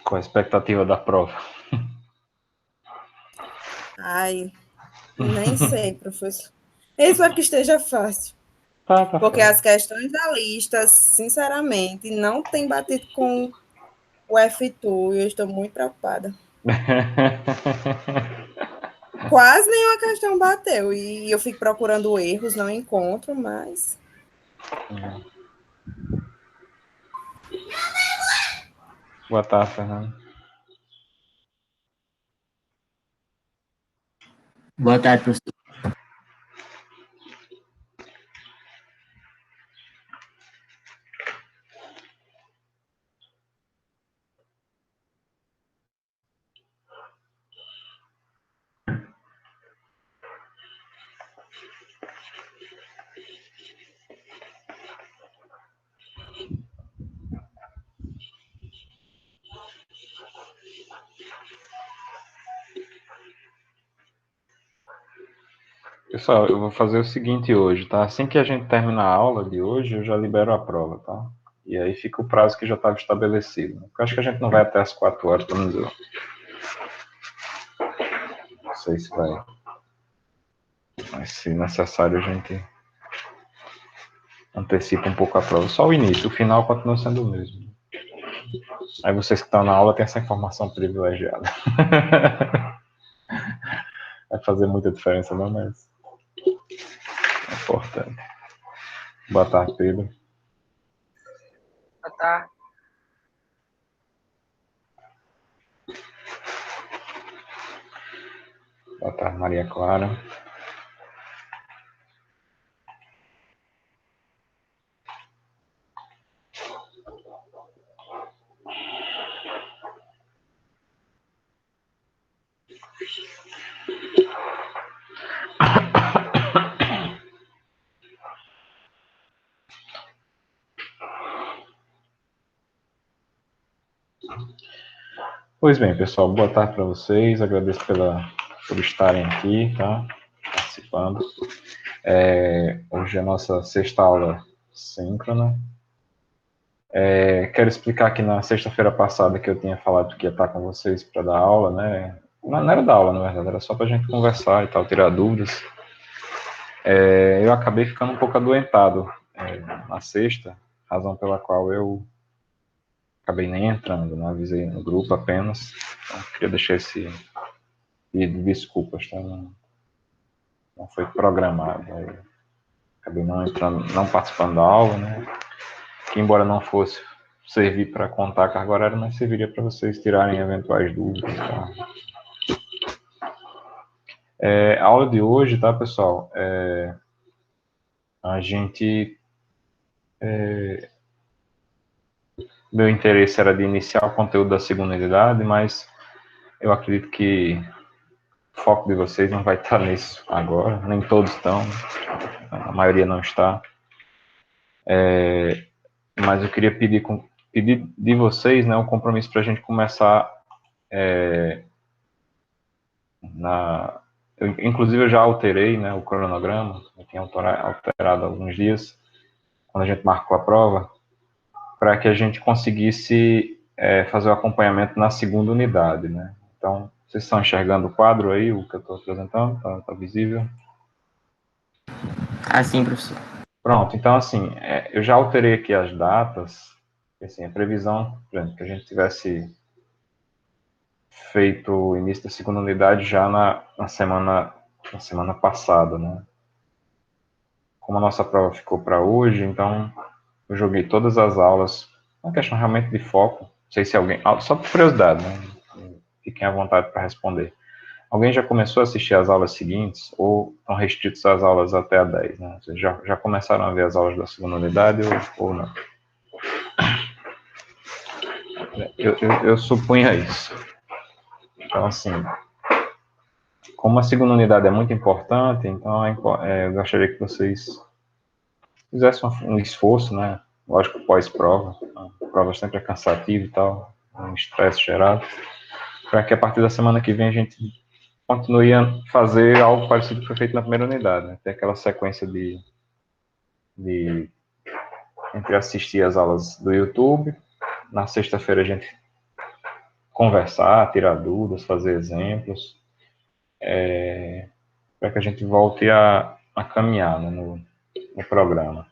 Qual a expectativa da prova? Ai, nem sei, professor. Eu espero que esteja fácil. Tá Porque fácil. as questões da lista, sinceramente, não tem batido com o F2 e eu estou muito preocupada. Quase nenhuma questão bateu. E eu fico procurando erros, não encontro, mas. Boa tarde, Fernando. Boa tarde, professor. Pessoal, eu vou fazer o seguinte hoje, tá? Assim que a gente terminar a aula de hoje, eu já libero a prova, tá? E aí fica o prazo que já estava estabelecido. Porque eu acho que a gente não vai até as 4 horas, pelo menos eu. Não sei se vai. Mas se necessário, a gente antecipa um pouco a prova. Só o início, o final continua sendo o mesmo. Aí vocês que estão na aula têm essa informação privilegiada. Vai fazer muita diferença, não, mas é importante. Boa tarde, Pedro. Boa tarde. Boa tarde, Maria Clara. Pois bem, pessoal, boa tarde para vocês. Agradeço por estarem aqui, tá? Participando. Hoje é a nossa sexta aula síncrona. Quero explicar que na sexta-feira passada que eu tinha falado que ia estar com vocês para dar aula, né? Não era dar aula, na verdade, era só para a gente conversar e tal, tirar dúvidas. Eu acabei ficando um pouco adoentado na sexta, razão pela qual eu acabei nem entrando, né? Avisei no grupo apenas. Então, queria deixar esse pedido de desculpas, tá? Não foi programado. Acabei não entrando, não participando da aula, né? Que embora não fosse servir para contar a carga horária, mas serviria para vocês tirarem eventuais dúvidas. Tá? A aula de hoje, tá, pessoal? A gente. Meu interesse era de iniciar o conteúdo da segunda unidade, mas eu acredito que o foco de vocês não vai estar nisso agora, nem todos estão, a maioria não está. Mas eu queria pedir de vocês, né, um compromisso para a gente começar inclusive eu já alterei, né, o cronograma, eu tinha alterado alguns dias, quando a gente marcou a prova, para que a gente conseguisse fazer o acompanhamento na segunda unidade, né. Então, vocês estão enxergando o quadro aí, o que eu estou apresentando, tá visível? Assim, professor. Pronto, então assim, eu já alterei aqui as datas, assim, a previsão, por exemplo, que a gente tivesse feito o início da segunda unidade já na semana passada, né? Como a nossa prova ficou para hoje, então eu joguei todas as aulas, uma questão realmente de foco, não sei se alguém, só por curiosidade, né? Fiquem à vontade para responder. Alguém já começou a assistir as aulas seguintes ou estão restritos às aulas até a 10, né? Vocês já começaram a ver as aulas da segunda unidade ou não? Eu supunha isso. Então, assim, como a segunda unidade é muito importante, então eu gostaria que vocês fizessem um esforço, né? Lógico, pós-prova. A prova sempre é cansativa e tal, um estresse gerado, para que a partir da semana que vem a gente continue a fazer algo parecido com o que foi feito na primeira unidade, né? Ter aquela sequência entre assistir as aulas do YouTube. Na sexta-feira a gente conversar, tirar dúvidas, fazer exemplos, para que a gente volte a caminhar, né, no programa.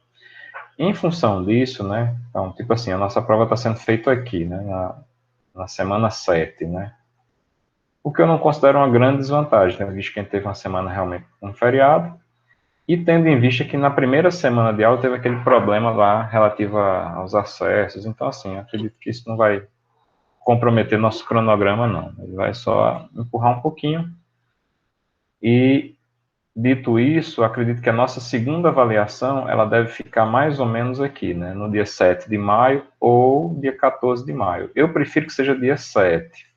Em função disso, né, então, tipo assim, a nossa prova está sendo feita aqui, né, na semana 7, né, o que eu não considero uma grande desvantagem, né, visto que a gente teve uma semana realmente com um feriado, e tendo em vista que na primeira semana de aula teve aquele problema lá relativo aos acessos, então, assim, eu acredito que isso não vai comprometer nosso cronograma, não. Ele vai só empurrar um pouquinho. E, dito isso, acredito que a nossa segunda avaliação, ela deve ficar mais ou menos aqui, né, no dia 7 de maio ou dia 14 de maio. Eu prefiro que seja dia 7.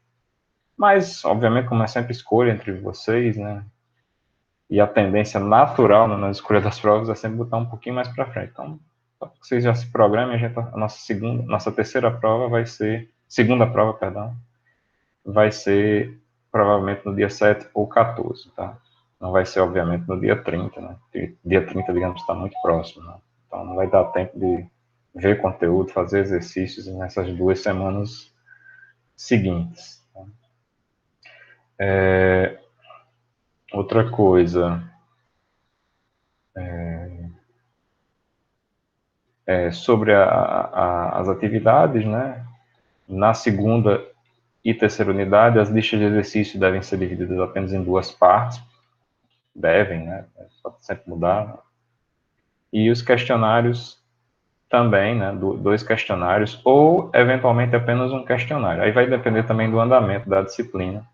Mas, obviamente, como é sempre escolha entre vocês, né, e a tendência natural, né, na escolha das provas é sempre botar um pouquinho mais para frente. Então, vocês já se programem, a nossa terceira prova vai ser, segunda prova, perdão, vai ser provavelmente no dia 7 ou 14, tá? Não vai ser, obviamente, no dia 30, né? Dia 30, digamos, está muito próximo, né? Então não vai dar tempo de ver conteúdo, fazer exercícios nessas 2 semanas seguintes. Tá? Outra coisa, sobre as atividades, né? Na segunda e terceira unidade, as listas de exercício devem ser divididas apenas em 2 partes, devem, né? Pode sempre mudar. E os questionários também, né? 2 questionários, ou eventualmente apenas um questionário. Aí vai depender também do andamento da disciplina.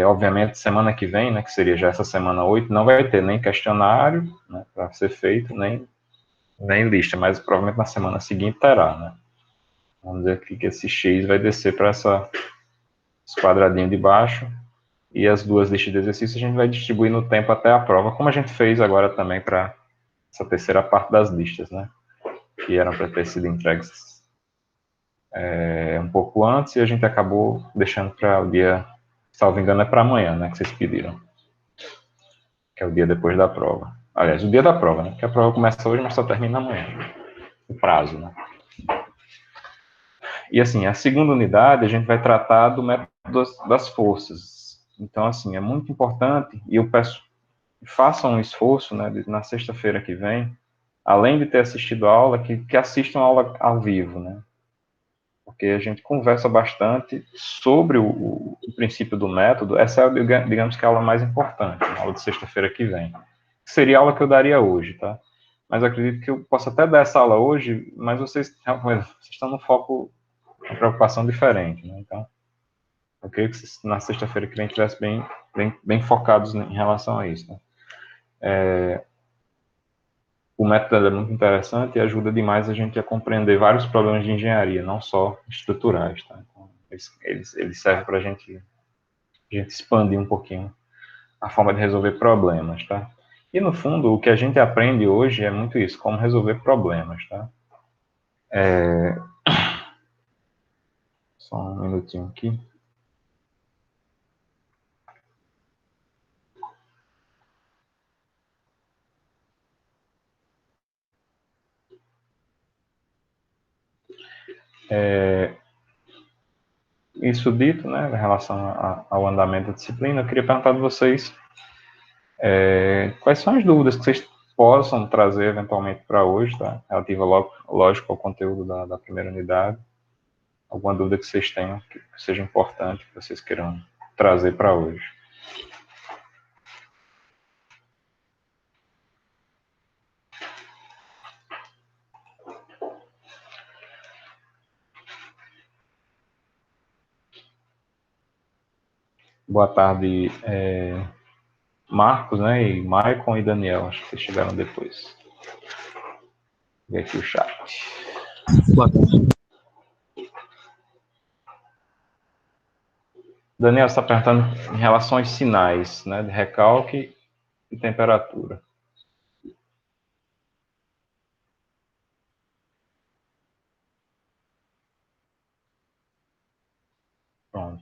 Obviamente, semana que vem, né? Que seria já essa semana 8, não vai ter nem questionário, né, para ser feito, nem lista, mas provavelmente na semana seguinte terá, né? Vamos dizer que esse X vai descer para esse quadradinho de baixo, e as 2 listas de exercícios a gente vai distribuir no tempo até a prova, como a gente fez agora também para essa terceira parte das listas, né? Que eram para ter sido entregues um pouco antes, e a gente acabou deixando para o dia, salvo engano, é para amanhã, né? Que vocês pediram. Que é o dia depois da prova. Aliás, o dia da prova, né? Que a prova começa hoje, mas só termina amanhã. O prazo, né? E assim, a segunda unidade a gente vai tratar do método das forças. Então, assim, é muito importante, e eu peço, façam um esforço, né, na sexta-feira que vem, além de ter assistido a aula, que assistam a aula ao vivo, né? Porque a gente conversa bastante sobre o princípio do método. Essa é, digamos que a aula mais importante, a aula de sexta-feira que vem. Seria a aula que eu daria hoje, tá? Mas eu acredito que eu posso até dar essa aula hoje, mas vocês estão no foco, uma preocupação diferente, né? Então, eu queria que vocês, na sexta-feira que vem, estivessem bem focados em relação a isso, né? O método é muito interessante e ajuda demais a gente a compreender vários problemas de engenharia, não só estruturais, tá? Então, eles servem para a gente expandir um pouquinho a forma de resolver problemas, tá? E, no fundo, o que a gente aprende hoje é muito isso, como resolver problemas, tá? Só um minutinho aqui. Isso dito, né, em relação ao andamento da disciplina, eu queria perguntar de vocês quais são as dúvidas que vocês possam trazer eventualmente para hoje, tá? Relativa, lógico, ao conteúdo da primeira unidade. Alguma dúvida que vocês tenham que seja importante, que vocês queiram trazer para hoje. Boa tarde, Marcos, né, e Maicon e Daniel, acho que vocês chegaram depois. E aqui o chat. Boa tarde. Daniel está perguntando em relação aos sinais, né, de recalque e temperatura. Pronto.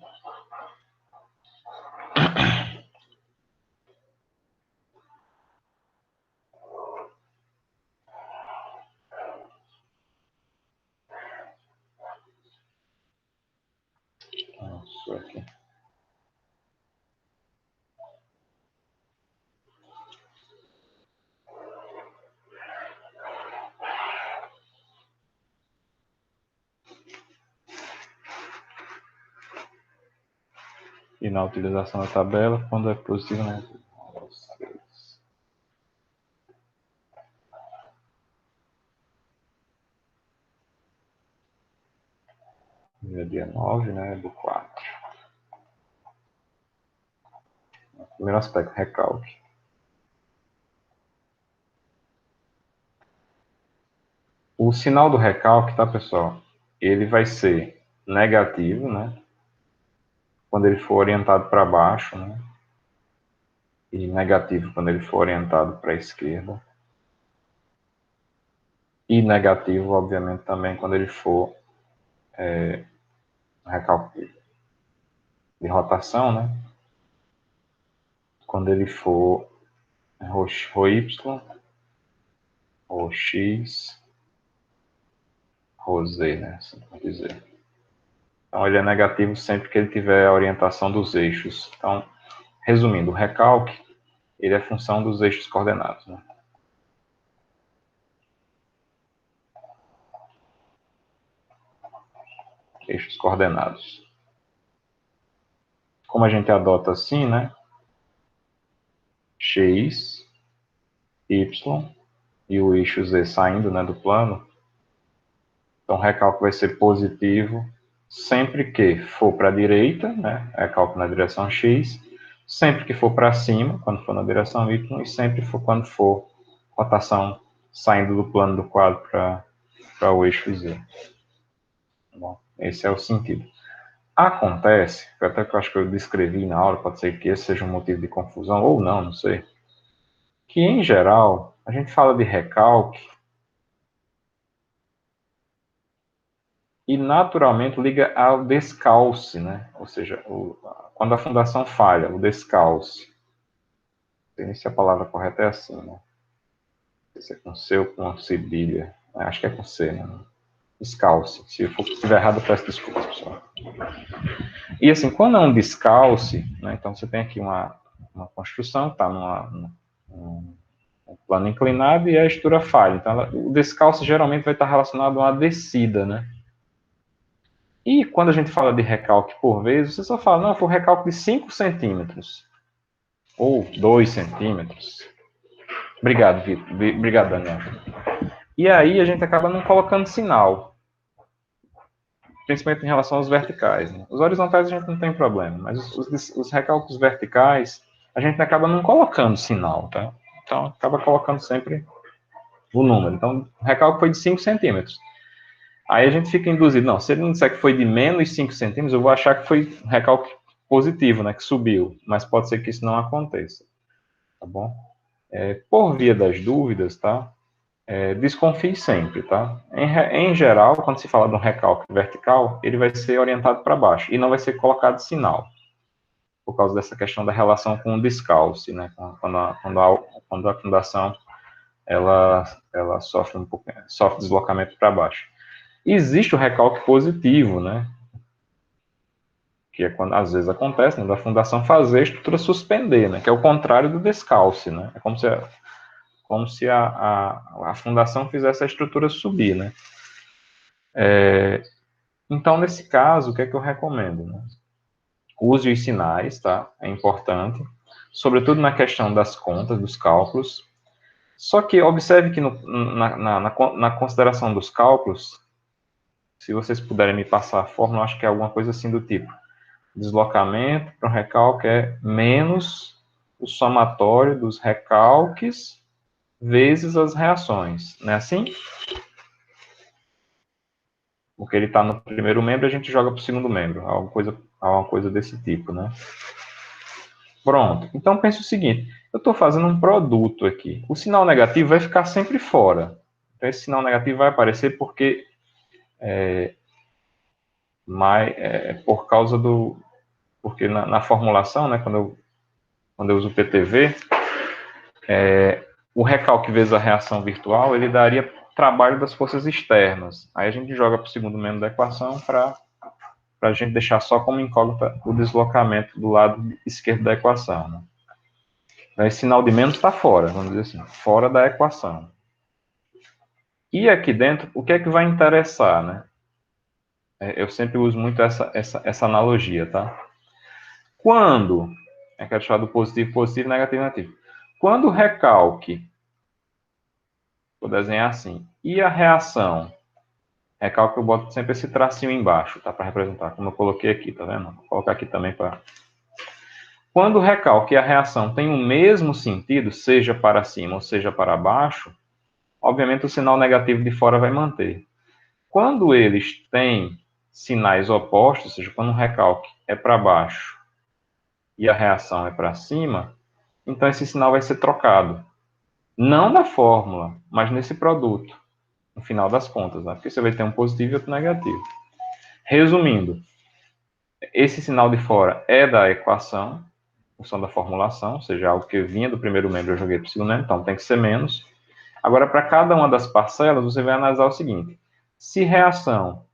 ver aqui. E na utilização da tabela, quando é positivo, né? Dia 9, né? Do 4. Primeiro aspecto, recalque. O sinal do recalque, tá, pessoal? Ele vai ser negativo, né? Quando ele for orientado para baixo, né? E negativo quando ele for orientado para a esquerda. E negativo, obviamente, também quando ele for recalque de rotação, né? Quando ele for ρ y, ou x, ρ z, né? Assim por dizer. Então, ele é negativo sempre que ele tiver a orientação dos eixos. Então, resumindo, o recalque, ele é função dos eixos coordenados, né? Eixos coordenados. Como a gente adota assim, né? X, Y, e o eixo Z saindo, né, do plano. Então, o recalque vai ser positivo sempre que for para a direita, né? Recalque na direção X. Sempre que for para cima, quando for na direção Y. E sempre quando for rotação saindo do plano do quadro para o eixo Z. Bom, esse é o sentido. Acontece, até que eu acho que eu descrevi na aula, pode ser que esse seja um motivo de confusão, ou não sei, que em geral, a gente fala de recalque e naturalmente liga ao descalce, né? Ou seja, quando a fundação falha, o descalce. Não sei se a palavra correta é assim, né? Não sei se é com C ou com cedilha. Acho que é com C, né? Descalce. Se eu estiver errado, eu peço desculpas, pessoal. E assim, quando é um descalce, né? Então você tem aqui uma construção, está num plano inclinado e a estrutura falha. Então, o descalce geralmente vai estar relacionado a uma descida, né? E quando a gente fala de recalque por vezes, você só fala, não, foi um recalque de 5 centímetros. Ou 2 centímetros. Obrigado, Vitor. Obrigado, Daniel. E aí a gente acaba não colocando sinal. Principalmente em relação aos verticais. Né? Os horizontais a gente não tem problema, mas os recalques verticais, a gente acaba não colocando sinal, tá? Então, acaba colocando sempre o número. Então, o recalque foi de 5 centímetros. Aí a gente fica induzido, não, se ele não disser que foi de menos 5 centímetros, eu vou achar que foi um recalque positivo, né, que subiu, mas pode ser que isso não aconteça, tá bom? Por via das dúvidas, tá, desconfie sempre, tá? Em geral, quando se fala de um recalque vertical, ele vai ser orientado para baixo e não vai ser colocado sinal, por causa dessa questão da relação com o descalce, né, quando a fundação ela sofre sofre deslocamento para baixo. Existe o recalque positivo, né? Que é quando às vezes acontece, né, da fundação fazer a estrutura suspender, né? Que é o contrário do descalce, né? É como se a fundação fizesse a estrutura subir, né? Então, nesse caso, o que é que eu recomendo? Né? Use os sinais, tá? É importante, sobretudo na questão das contas, dos cálculos. Só que observe que na consideração dos cálculos, se vocês puderem me passar a fórmula, acho que é alguma coisa assim do tipo: deslocamento para um recalque é menos o somatório dos recalques vezes as reações. Não é assim? Porque ele está no primeiro membro, a gente joga para o segundo membro. Alguma coisa desse tipo, né? Pronto. Então, pense o seguinte. Eu estou fazendo um produto aqui. O sinal negativo vai ficar sempre fora. Então, esse sinal negativo vai aparecer porque por causa do... Porque na formulação, né, quando eu uso o PTV, o recalque vezes a reação virtual, ele daria trabalho das forças externas. Aí a gente joga para o segundo membro da equação para para a gente deixar só como incógnita o deslocamento do lado esquerdo da equação. Né? Esse sinal de menos está fora, vamos dizer assim, fora da equação. E aqui dentro, o que é que vai interessar, né? Eu sempre uso muito essa analogia, tá? Quando, é que eu chamar do positivo, positivo, negativo, negativo. Quando o recalque, vou desenhar assim, e a reação, recalque eu boto sempre esse tracinho embaixo, tá? Para representar, como eu coloquei aqui, tá vendo? Vou colocar aqui também para... Quando o recalque e a reação têm o mesmo sentido, seja para cima ou seja para baixo, obviamente o sinal negativo de fora vai manter. Quando eles têm sinais opostos, ou seja, quando o recalque é para baixo e a reação é para cima, então esse sinal vai ser trocado. Não na fórmula, mas nesse produto, no final das contas, né? Porque você vai ter um positivo e outro negativo. Resumindo, esse sinal de fora é da equação, função da formulação, ou seja, algo que vinha do primeiro membro eu joguei para o segundo membro, então tem que ser menos. Agora, para cada uma das parcelas, você vai analisar o seguinte: se reação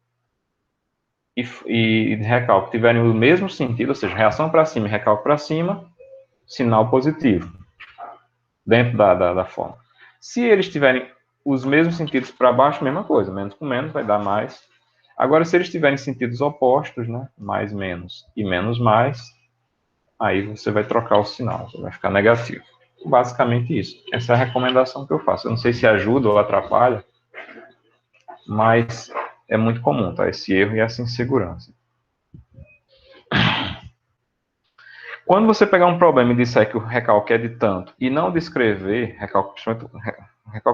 e recalque tiverem o mesmo sentido, ou seja, reação para cima e recalque para cima, sinal positivo, dentro da forma. Se eles tiverem os mesmos sentidos para baixo, mesma coisa, menos com menos vai dar mais. Agora, se eles tiverem sentidos opostos, né, mais, menos e menos, mais, aí você vai trocar o sinal, vai ficar negativo. Basicamente isso. Essa é a recomendação que eu faço. Eu não sei se ajuda ou atrapalha, mas é muito comum, tá? Esse erro e essa insegurança. Quando você pegar um problema e disser que o recalque é de tanto e não descrever, recalque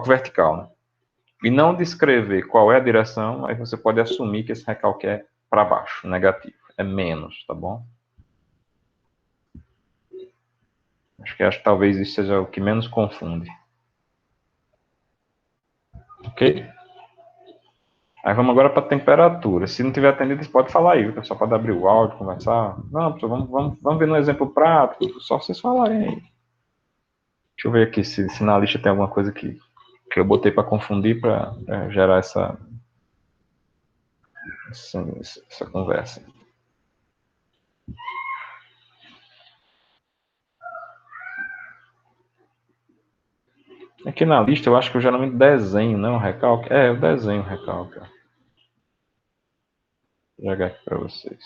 vertical, né? E não descrever qual é a direção, aí você pode assumir que esse recalque é para baixo, negativo, é menos, tá bom? Acho que talvez isso seja o que menos confunde. Ok? Aí vamos agora para a temperatura. Se não tiver atendido, você pode falar aí, o pessoal pode abrir o áudio, conversar. Não, pessoal, vamos ver no exemplo prático, só vocês falarem aí. Deixa eu ver aqui se na lista tem alguma coisa que eu botei para confundir, para gerar essa conversa. Aqui na lista eu acho que eu geralmente desenho, não recalque. Eu desenho o recalque. Vou jogar aqui para vocês.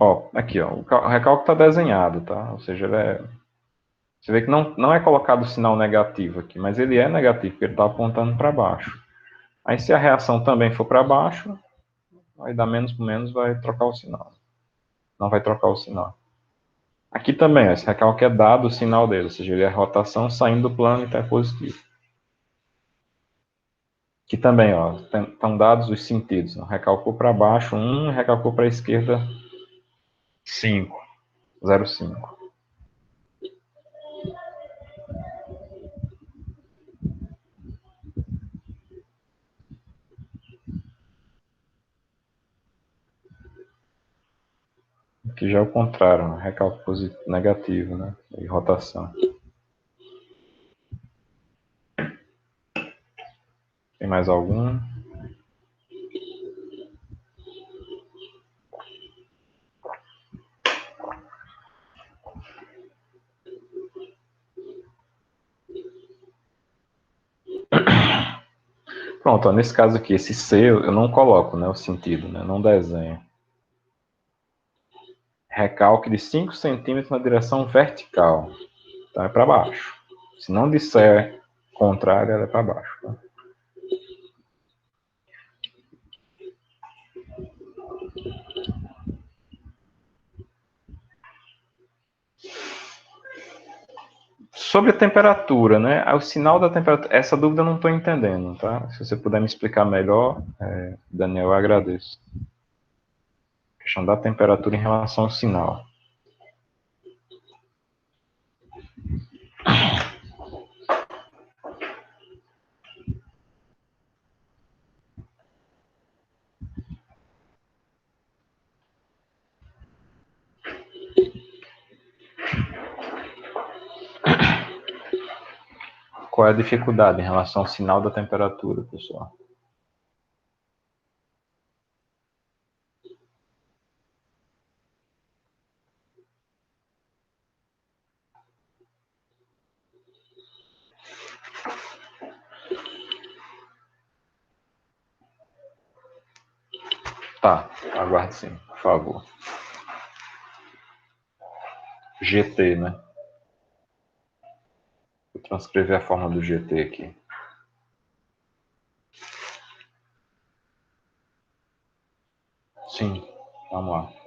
Ó, aqui, ó, o recalque está desenhado, tá? Ou seja, você vê que não é colocado o sinal negativo aqui, mas ele é negativo, porque ele está apontando para baixo. Aí se a reação também for para baixo, vai dar menos por menos, vai trocar o sinal. Não vai trocar o sinal. Aqui também, esse recalque é dado o sinal dele, ou seja, ele é rotação saindo do plano, então é positivo. Aqui também, ó, estão dados os sentidos. Recalcou para baixo 1, recalcou para a esquerda 5, 0,5. Aqui já é o contrário, né? Recalque positivo, negativo, né? E rotação. Tem mais algum? Pronto, ó, nesse caso aqui, esse C eu não coloco, né, o sentido, né, não desenho. Recalque de 5 centímetros na direção vertical. Então é para baixo. Se não disser contrário, ela é para baixo. Tá? Sobre a temperatura, né? O sinal da temperatura, essa dúvida eu não estou entendendo, tá? Se você puder me explicar melhor, Daniel, eu agradeço. A questão da temperatura em relação ao sinal. Qual é a dificuldade em relação ao sinal da temperatura, pessoal? Tá, aguarde sim, por favor. GT, né? Vou transcrever a forma do GT aqui. Sim, vamos lá.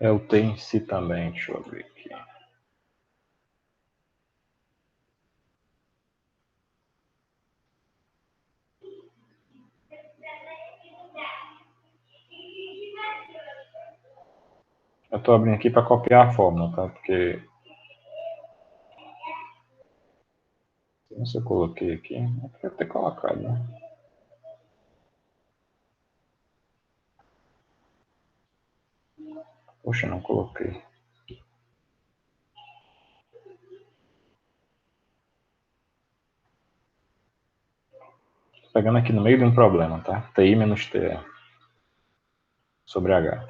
É o T em si também, deixa eu ver aqui. Eu estou abrindo aqui para copiar a fórmula, tá? Porque se eu coloquei aqui, eu quero ter colocado, né? Poxa, não coloquei. Tô pegando aqui no meio de um problema, tá? TI menos TE sobre H.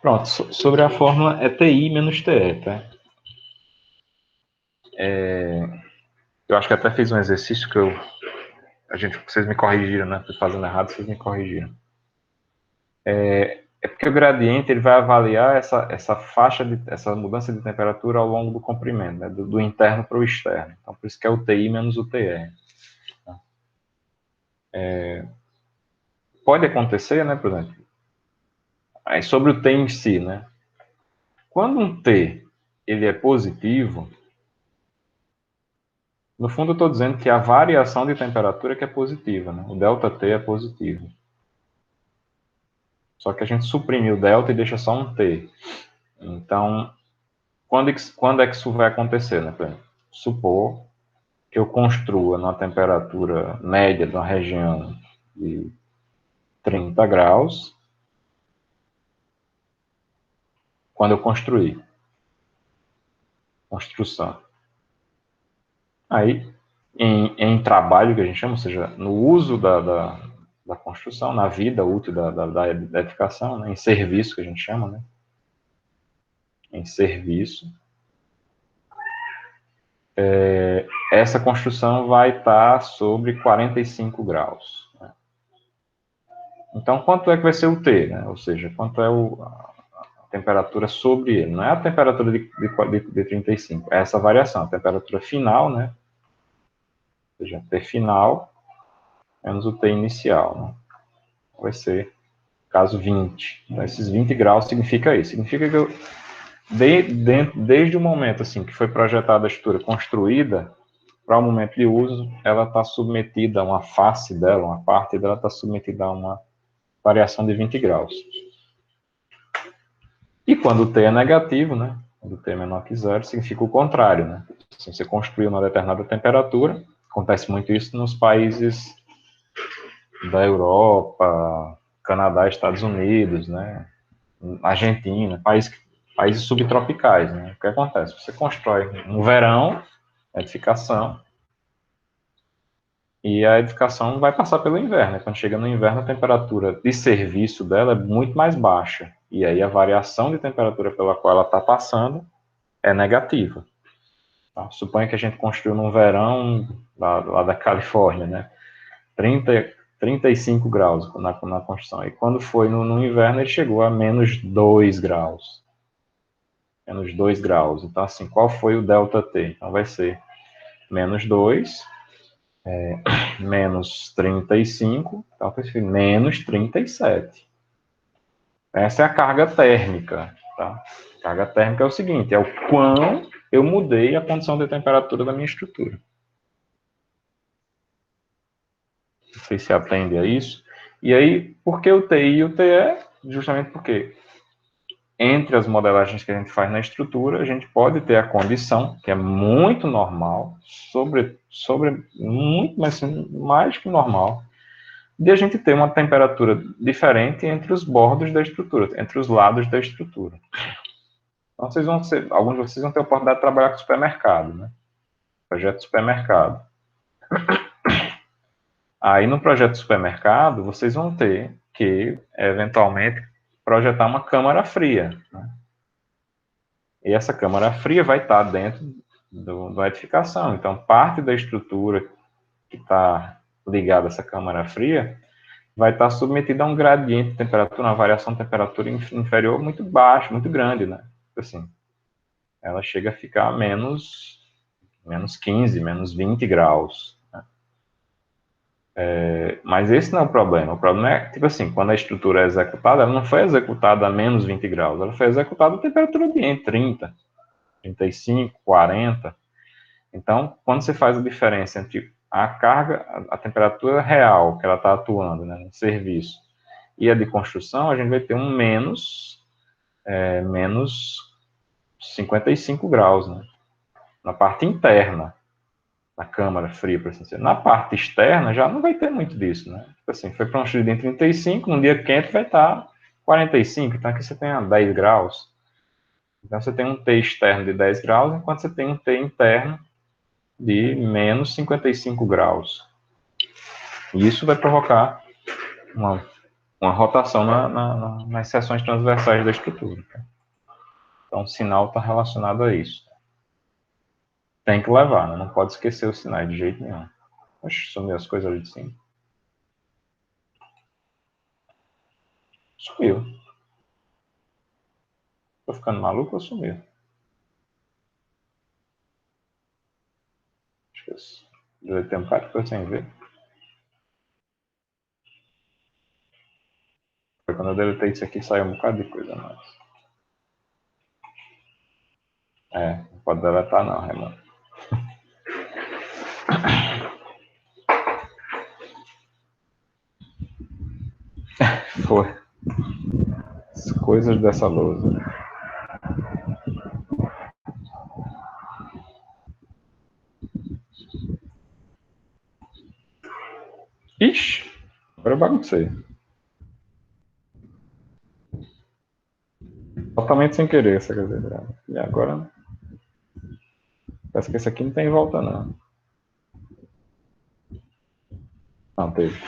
Pronto, sobre a fórmula é TI menos TE, tá? Eu acho que até fiz um exercício que vocês me corrigiram, né? Tô fazendo errado, vocês me corrigiram. É porque o gradiente ele vai avaliar essa faixa essa mudança de temperatura ao longo do comprimento, né? Do interno para o externo. Então, por isso que é o TI menos o TE. Pode acontecer, né, por exemplo, aí sobre o T em si, né? Quando um T ele é positivo, no fundo eu estou dizendo que a variação de temperatura que é positiva, né? O ΔT é positivo. Só que a gente suprime o delta e deixa só um T. Então, quando é que isso vai acontecer, né? Por exemplo, supor que eu construa numa temperatura média de uma região de 30 graus, quando eu construir. Construção. Aí, em trabalho, que a gente chama, ou seja, no uso da construção, na vida útil da edificação, né? Em serviço, que a gente chama, né? Em serviço, essa construção vai estar sobre 45 graus. Né? Então, quanto é que vai ser o T? Né? Ou seja, quanto é a temperatura sobre ele? Não é a temperatura de 35, é essa variação, a temperatura final, né? Ou seja, T final menos o T inicial. Né? Vai ser, caso 20. Então, esses 20 graus significa isso. Significa que desde o momento assim, que foi projetada a estrutura construída, para o momento de uso, ela está submetida a uma face dela, uma parte dela está submetida a uma variação de 20 graus. E quando o T é negativo, né? Quando o T é menor que zero, significa o contrário, né? Se você construiu uma determinada temperatura, acontece muito isso nos países da Europa, Canadá, Estados Unidos, né? Argentina, países subtropicais, né? O que acontece? Você constrói no verão, edificação, e a edificação vai passar pelo inverno. Né? Quando chega no inverno, a temperatura de serviço dela é muito mais baixa. E aí a variação de temperatura pela qual ela está passando é negativa. Tá? Suponha que a gente construiu no verão lá da Califórnia, né? 35 graus na construção. E quando foi no inverno, ele chegou a menos 2 graus. Menos 2 graus. Então, assim, qual foi o ΔT? Então, vai ser menos 2 menos 35, então eu fiz menos 37. Essa é a carga térmica, tá? A carga térmica é o seguinte, é o quão eu mudei a condição de temperatura da minha estrutura. Não sei se atende a isso. E aí, por que o TI e o TE? Justamente porque entre as modelagens que a gente faz na estrutura, a gente pode ter a condição, que é muito normal, muito mais que normal, de a gente ter uma temperatura diferente entre os bordos da estrutura, entre os lados da estrutura. Então, alguns de vocês vão ter a oportunidade de trabalhar com supermercado, né? Projeto de supermercado. Aí, no projeto de supermercado, vocês vão ter que, eventualmente, projetar uma câmara fria, né? E essa câmara fria vai estar dentro da edificação. Então, parte da estrutura que está ligada a essa câmara fria vai estar submetida a um gradiente de temperatura, uma variação de temperatura inferior muito baixo, muito grande, né? Assim, ela chega a ficar menos 15, menos 20 graus. Né? Mas esse não é o problema. O problema é, tipo assim, quando a estrutura é executada, ela não foi executada a menos 20 graus, ela foi executada a temperatura ambiente, 30, 35, 40. Então, quando você faz a diferença entre a carga, a temperatura real que ela está atuando, né, no serviço, e a de construção, a gente vai ter um menos 55 graus, né, na parte interna, na câmara fria, por assim dizer. Na parte externa, já não vai ter muito disso, né? Assim, foi construído em 35, num dia quente vai estar 45, então aqui você tem a 10 graus. Então você tem um T externo de 10 graus, enquanto você tem um T interno de menos 55 graus. E isso vai provocar uma rotação nas seções transversais da estrutura. Então, o sinal está relacionado a isso. Tem que levar, né? Não pode esquecer os sinais de jeito nenhum. Oxe, sumiu as coisas ali de cima. Sumiu. Tô ficando maluco ou sumiu? Acho que eu ter um bocado de coisa sem ver. Foi quando eu deletei isso aqui, saiu um bocado de coisa mais. Não pode deletar não, Raimundo. Foi. As coisas dessa lousa. Ixi, agora eu baguncei. Totalmente sem querer, essa coisa. E agora, parece que esse aqui não tem volta, não. Não, teve.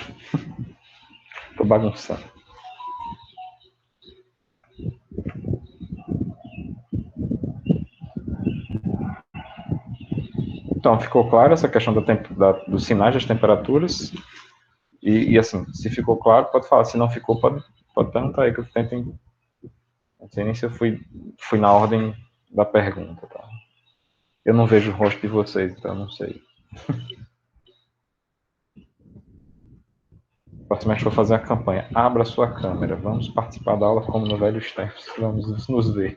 Tô bagunçando. Então, ficou claro essa questão dos sinais das temperaturas? E, assim, se ficou claro, pode falar. Se não ficou, pode perguntar aí, que eu tento. Não sei nem se eu fui na ordem da pergunta, tá? Eu não vejo o rosto de vocês, então eu não sei. Próximo mês vou fazer a campanha. Abra sua câmera. Vamos participar da aula como no velhos tempos. Vamos nos ver.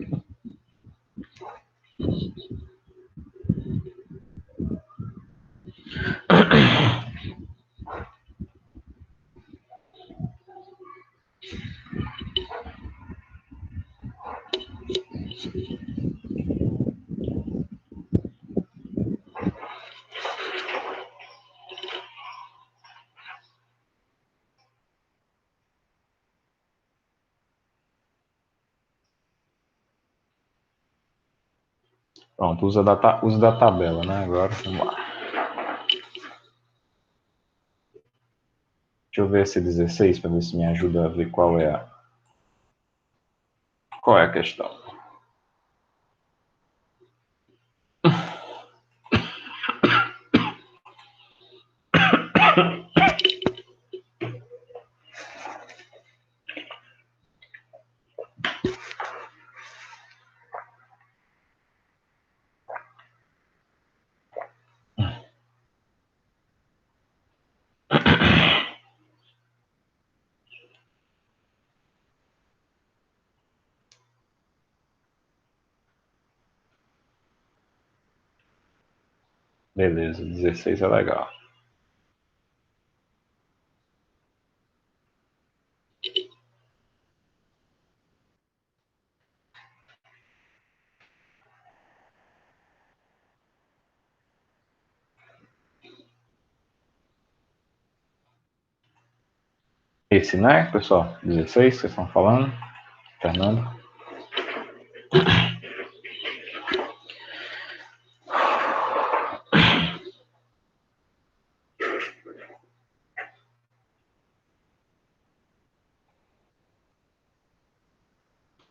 Pronto, uso da tabela, né? Agora, vamos lá. Deixa eu ver esse 16 para ver se me ajuda a ver qual é a questão. Beleza, 16 é legal. Esse, né, pessoal? 16 que vocês estão falando? Fernando?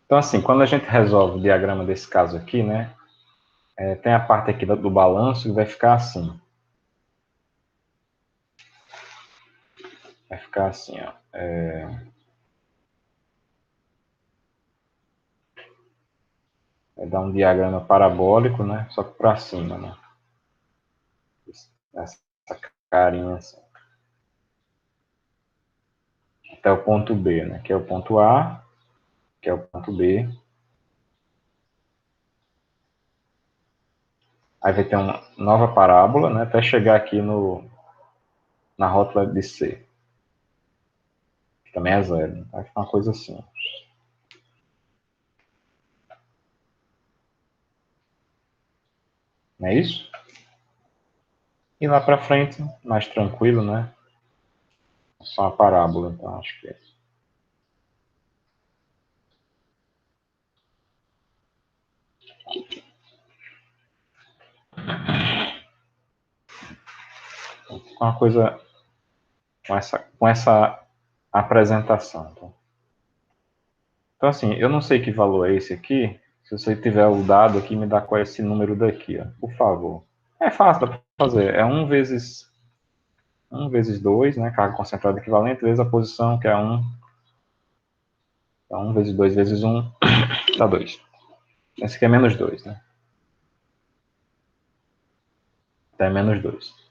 Então, assim, quando a gente resolve o diagrama desse caso aqui, né, tem a parte aqui do balanço que vai ficar assim. Vai ficar assim, ó. Vai dar um diagrama parabólico, né, só que para cima, né. Essa carinha assim. Até o ponto B, né, que é o ponto A, que é o ponto B. Aí vai ter uma nova parábola, né, até chegar aqui na rótula de C. Que também é zero. Né? Vai ficar uma coisa assim. Não é isso? E lá para frente, mais tranquilo, né? Só uma parábola, então acho que é. Uma coisa com essa apresentação. Tá? Então, assim, eu não sei que valor é esse aqui. Se você tiver o dado aqui, me dá qual é esse número daqui, ó, por favor. É fácil, dá para fazer. É 1 vezes 2, né? Carga concentrada equivalente, vezes a posição, que é 1. Então, 1 vezes 2 vezes 1 dá 2. Esse aqui é menos 2, né? Até menos 2.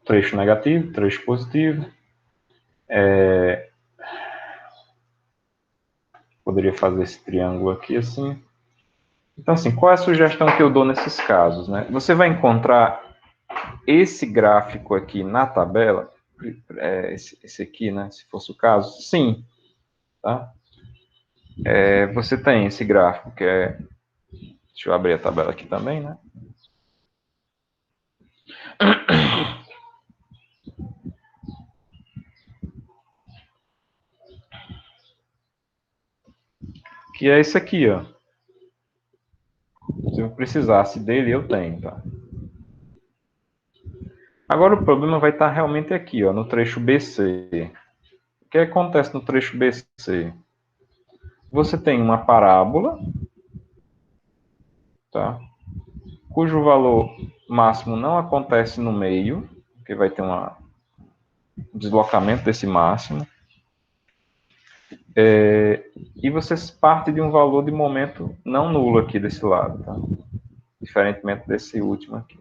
Trecho negativo, trecho positivo. Poderia fazer esse triângulo aqui assim. Então, assim, qual é a sugestão que eu dou nesses casos, né? Você vai encontrar esse gráfico aqui na tabela, esse aqui, né? Se fosse o caso, sim. Tá? Você tem esse gráfico que é... Deixa eu abrir a tabela aqui também, né? Que é esse aqui, ó. Se eu precisasse dele, eu tenho, tá? Agora o problema vai estar realmente aqui, ó, no trecho BC. O que acontece no trecho BC? Você tem uma parábola, tá? Cujo valor máximo não acontece no meio, porque vai ter um deslocamento desse máximo. E você parte de um valor de momento não nulo aqui desse lado, tá? Diferentemente desse último aqui.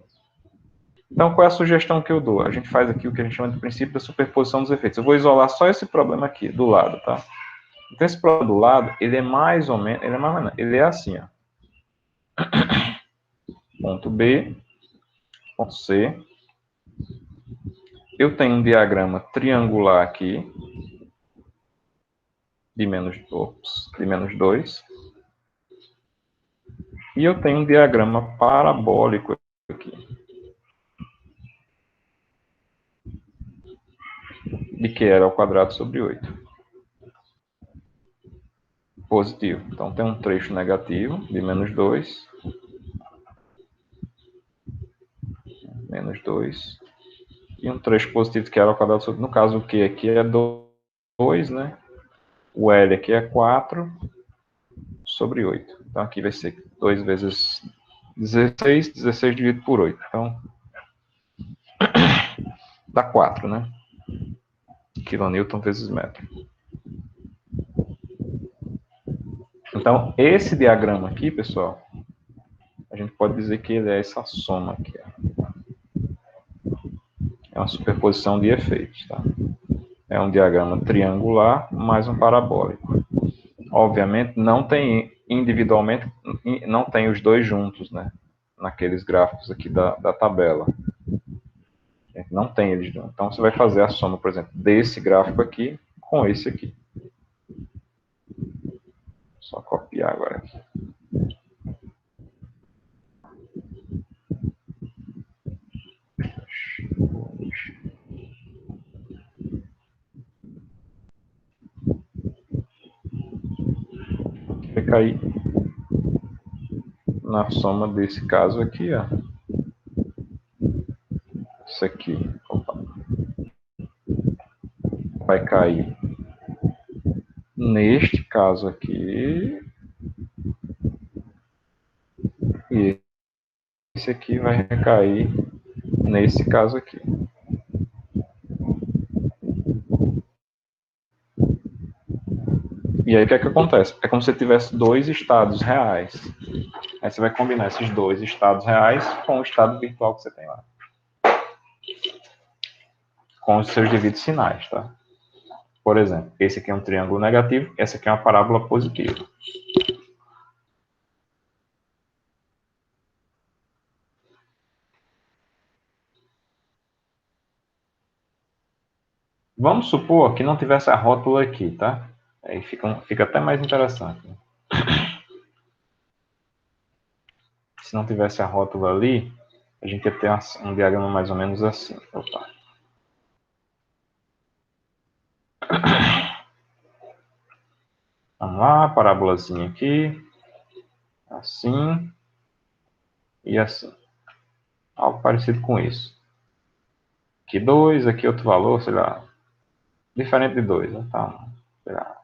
Então, qual é a sugestão que eu dou? A gente faz aqui o que a gente chama de princípio da superposição dos efeitos. Eu vou isolar só esse problema aqui, do lado, tá? Então, esse problema do lado, ele é mais ou menos, ele é assim, ó. Ponto B, ponto C. Eu tenho um diagrama triangular aqui, de menos 2. E eu tenho um diagrama parabólico aqui, de que era ao quadrado sobre 8. Positivo. Então, tem um trecho negativo de menos 2. Menos 2. E um trecho positivo que era ao quadrado sobre... No caso, o Q aqui é 2, né? O L aqui é 4 sobre 8. Então, aqui vai ser 2 vezes 16. 16 dividido por 8. Então, dá 4, né? Quilonewton vezes metro. Então, esse diagrama aqui, pessoal, a gente pode dizer que ele é essa soma aqui. É uma superposição de efeitos, tá? É um diagrama triangular mais um parabólico. Obviamente, não tem individualmente, não tem os dois juntos, né? naqueles gráficos aqui da tabela. Não tem eles. Então, você vai fazer a soma, por exemplo, desse gráfico aqui com esse aqui. Só copiar agora aqui. Vai cair na soma desse caso aqui, ó. Isso aqui. Opa. Vai cair neste caso aqui. E esse aqui vai recair nesse caso aqui. E aí o que é que acontece? É como se você tivesse dois estados reais. Aí você vai combinar esses dois estados reais com o estado virtual que você tem lá. Com os seus devidos sinais, tá? Por exemplo, esse aqui é um triângulo negativo, essa aqui é uma parábola positiva. Vamos supor que não tivesse a rótula aqui, tá? Aí fica até mais interessante. Né? Se não tivesse a rótula ali, a gente ia ter um diagrama mais ou menos assim. Opa. Vamos lá, parábolazinha aqui. Assim. E assim. Algo parecido com isso. Aqui 2, aqui outro valor, sei lá. Diferente de 2, né? Então, sei lá.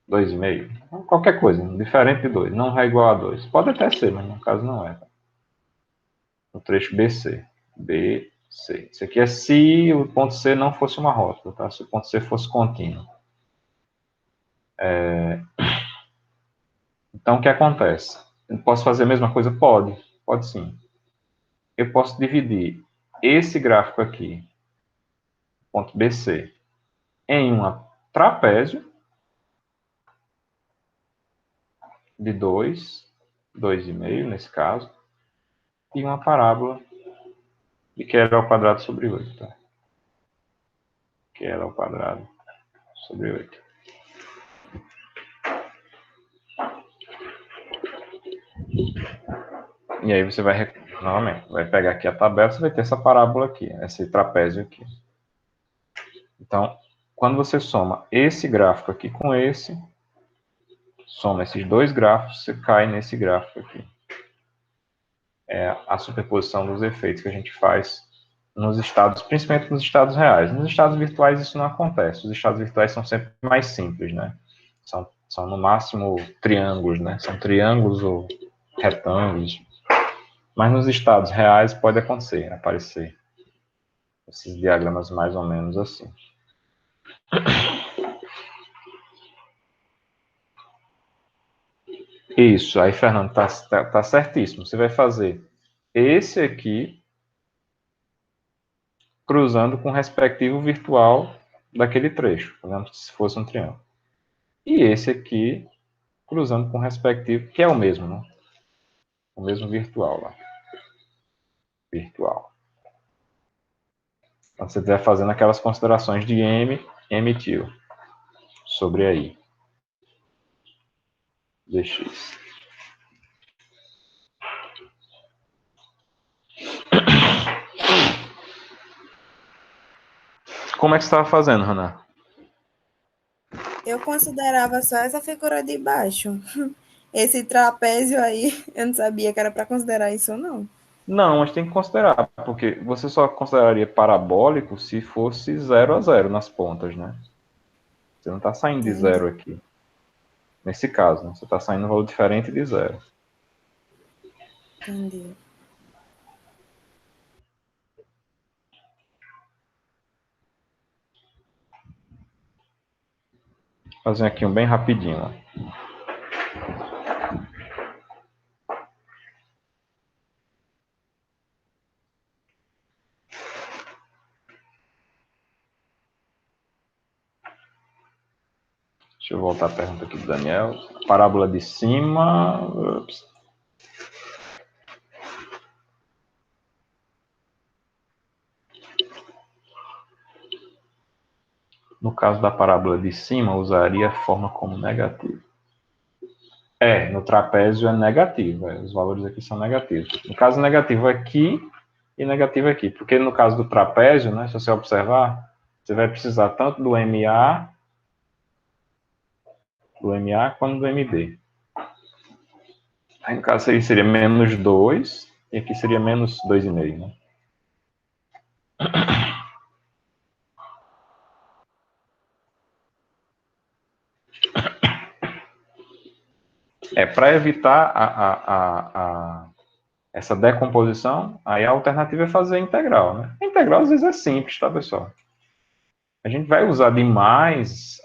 2,5. Qualquer coisa, diferente de 2. Não é igual a 2. Pode até ser, mas no caso não é. Tá? O trecho BC. BC. Isso aqui é se o ponto C não fosse uma rótula, tá? Se o ponto C fosse contínuo. Então, o que acontece? Eu posso fazer a mesma coisa? Pode. Pode sim. Eu posso dividir esse gráfico aqui, ponto BC, em uma trapézio de 2, 2,5 nesse caso, e uma parábola de QL ao quadrado sobre 8. Tá? QL ao quadrado sobre 8. E aí você vai, novamente, vai pegar aqui a tabela, você vai ter essa parábola aqui, esse trapézio aqui. Então, quando você soma esse gráfico aqui com esse, soma esses dois gráficos, você cai nesse gráfico aqui. É a superposição dos efeitos que a gente faz nos estados, principalmente nos estados reais. Nos estados virtuais isso não acontece. Os estados virtuais são sempre mais simples, né? São no máximo triângulos, né? São triângulos ou retângulos. Mas nos estados reais pode acontecer, aparecer esses diagramas mais ou menos assim. Isso, aí Fernando, tá certíssimo. Você vai fazer esse aqui cruzando com o respectivo virtual daquele trecho, como se fosse um triângulo. E esse aqui cruzando com o respectivo, que é o mesmo, né? O mesmo virtual lá. Virtual. Então você vai fazendo aquelas considerações de M, M-til sobre aí. Dx. Como é que você estava fazendo, Hannah? Eu considerava só essa figura de baixo. Esse trapézio aí, eu não sabia que era para considerar isso, não. Não, mas tem que considerar, porque você só consideraria parabólico se fosse 0 a 0 nas pontas, né? Você não está saindo de Entendi. 0 aqui. Nesse caso, né? Você está saindo um valor diferente de 0. Entendi. Vou fazer aqui um bem rapidinho. Ó. Deixa eu voltar à pergunta aqui do Daniel. Parábola de cima. Ups. No caso da parábola de cima, usaria a forma como negativa. No trapézio é negativo. Os valores aqui são negativos. No caso, negativo aqui e negativo aqui. Porque no caso do trapézio, né, se você observar, você vai precisar tanto do MA quanto do MB. Aí, no caso, seria menos 2, e aqui seria menos 2,5, né? Para evitar essa decomposição, aí a alternativa é fazer integral, né? A integral, às vezes, é simples, tá, pessoal? A gente vai usar demais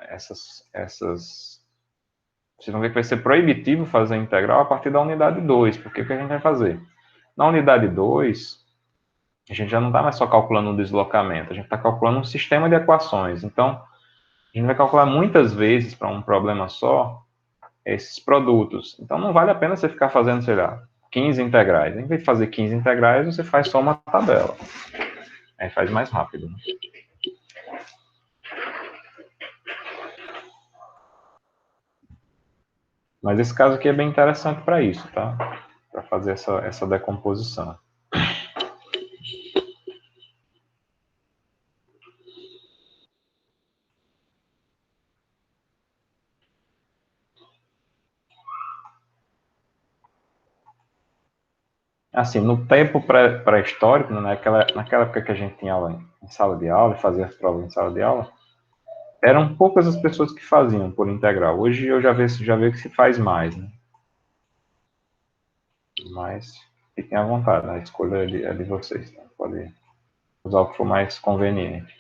essas... Vocês vão ver que vai ser proibitivo fazer a integral a partir da unidade 2, porque o que a gente vai fazer? Na unidade 2, a gente já não está mais só calculando um deslocamento, a gente está calculando um sistema de equações. Então, a gente vai calcular muitas vezes para um problema só esses produtos. Então, não vale a pena você ficar fazendo, sei lá, 15 integrais. Em vez de fazer 15 integrais, você faz só uma tabela. Aí faz mais rápido, né? Mas esse caso aqui é bem interessante para isso, tá? Para fazer essa decomposição. Assim, no tempo pré-histórico, né, naquela época que a gente tinha aula em sala de aula, fazia as provas em sala de aula, eram poucas as pessoas que faziam por integral. Hoje eu já vejo que se faz mais, né? Mas fiquem à vontade, né? A escolha é de vocês, tá? Pode usar o que for mais conveniente.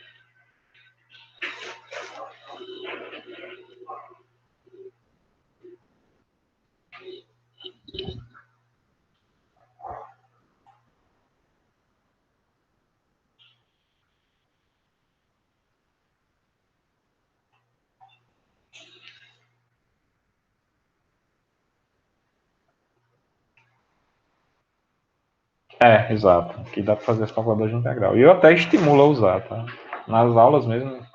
Exato. Aqui dá para fazer as calculadoras de integral. E eu até estimulo a usar, tá? Nas aulas mesmo,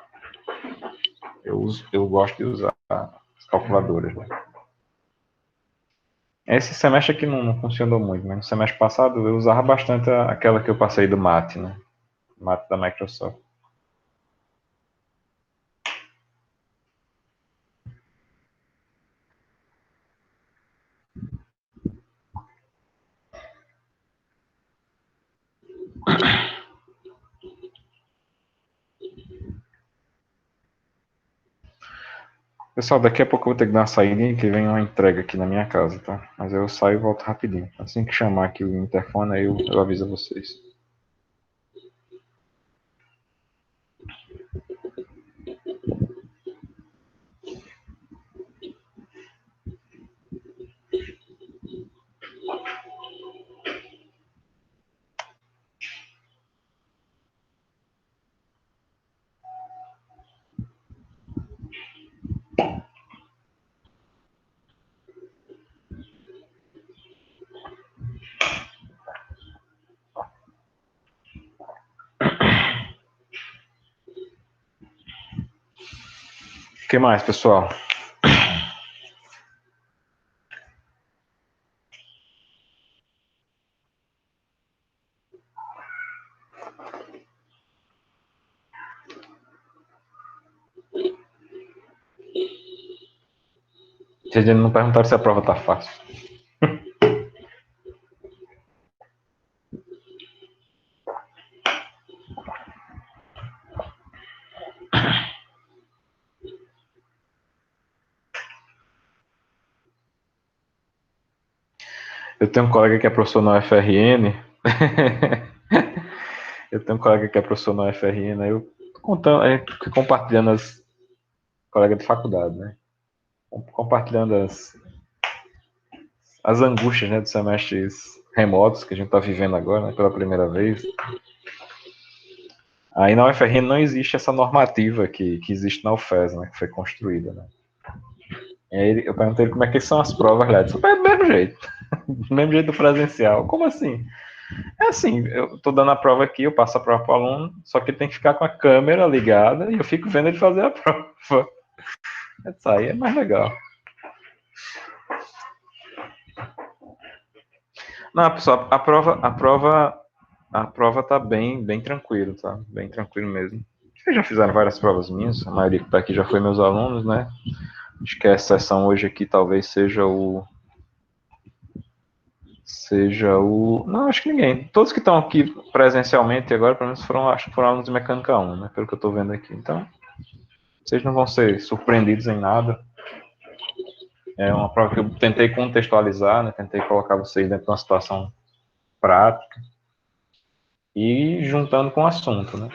eu gosto de usar as calculadoras, né? Esse semestre aqui não funcionou muito, mas no semestre passado eu usava bastante aquela que eu passei do Mate, né? Mate da Microsoft. Pessoal, daqui a pouco eu vou ter que dar uma saída, que vem uma entrega aqui na minha casa, tá? Mas eu saio e volto rapidinho. Assim que chamar aqui o interfone, aí eu aviso a vocês. O que mais, pessoal? Vocês ainda não perguntaram se a prova tá fácil. Eu tenho um colega que é professor na UFRN. Eu tenho um colega que é professor na UFRN, aí eu tô contando, compartilhando as colegas de faculdade, né? Compartilhando as angústias, né, dos semestres remotos que a gente está vivendo agora, né, pela primeira vez. Aí na UFRN não existe essa normativa que existe na UFES, né, que foi construída, né. E aí eu perguntei ele como é que são as provas lá. Ele disse, do mesmo jeito. Do mesmo jeito do presencial. Como assim? É assim, eu estou dando a prova aqui, eu passo a prova para o aluno, só que ele tem que ficar com a câmera ligada e eu fico vendo ele fazer a prova. Isso aí é mais legal. Não, pessoal, a prova tá bem tranquilo, tá? Bem tranquilo mesmo. Vocês já fizeram várias provas minhas, a maioria que tá aqui já foi meus alunos, né? Acho que a sessão hoje aqui talvez seja o... Não, acho que ninguém. Todos que estão aqui presencialmente agora, pelo menos acho que foram alunos de Mecânica 1, né? Pelo que eu estou vendo aqui. Então, vocês não vão ser surpreendidos em nada. É uma prova que eu tentei contextualizar, né? Tentei colocar vocês dentro de uma situação prática e juntando com o assunto, né?